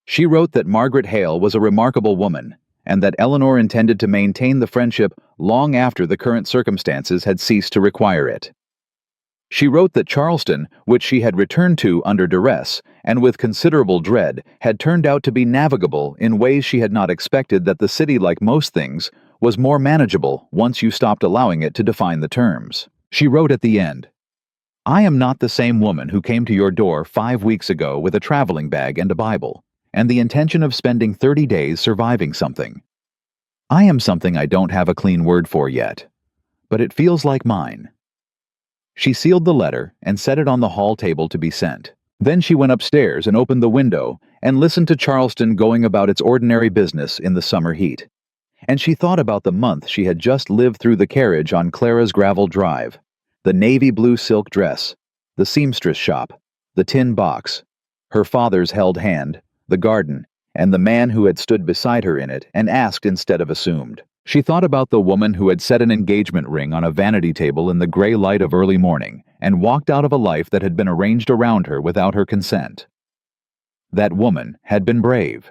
She wrote that Margaret Hale was a remarkable woman, and that Eleanor intended to maintain the friendship long after the current circumstances had ceased to require it. She wrote that Charleston, which she had returned to under duress and with considerable dread, had turned out to be navigable in ways she had not expected, that the city, like most things, was more manageable once you stopped allowing it to define the terms. She wrote at the end, "I am not the same woman who came to your door 5 weeks ago with a traveling bag and a Bible, and the intention of spending 30 days surviving something. I am something I don't have a clean word for yet, but it feels like mine. She sealed the letter and set it on the hall table to be sent. Then she went upstairs and opened the window and listened to Charleston going about its ordinary business in the summer heat. And she thought about the month she had just lived through the carriage on Clara's gravel drive, the navy blue silk dress, the seamstress shop, the tin box, her father's held hand, the garden, and the man who had stood beside her in it and asked instead of assumed. She thought about the woman who had set an engagement ring on a vanity table in the gray light of early morning and walked out of a life that had been arranged around her without her consent. That woman had been brave.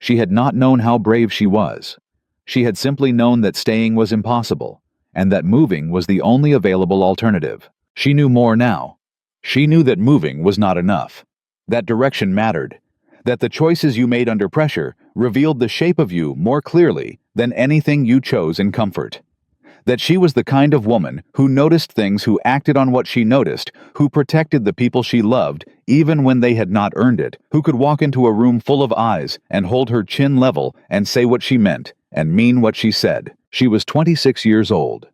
She had not known how brave she was. She had simply known that staying was impossible, and that moving was the only available alternative. She knew more now. She knew that moving was not enough, that direction mattered, that the choices you made under pressure revealed the shape of you more clearly than anything you chose in comfort. That she was the kind of woman who noticed things, who acted on what she noticed, who protected the people she loved even when they had not earned it, who could walk into a room full of eyes and hold her chin level and say what she meant and mean what she said. She was 26 years old.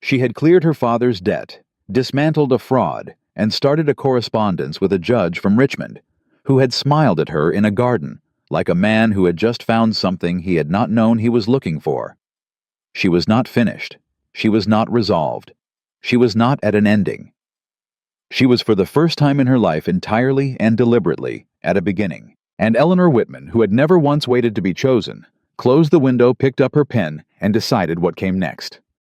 She had cleared her father's debt, dismantled a fraud, and started a correspondence with a judge from Richmond, who had smiled at her in a garden, like a man who had just found something he had not known he was looking for. She was not finished. She was not resolved. She was not at an ending. She was for the first time in her life entirely and deliberately at a beginning. And Eleanor Whitman, who had never once waited to be chosen, closed the window, picked up her pen, and decided what came next.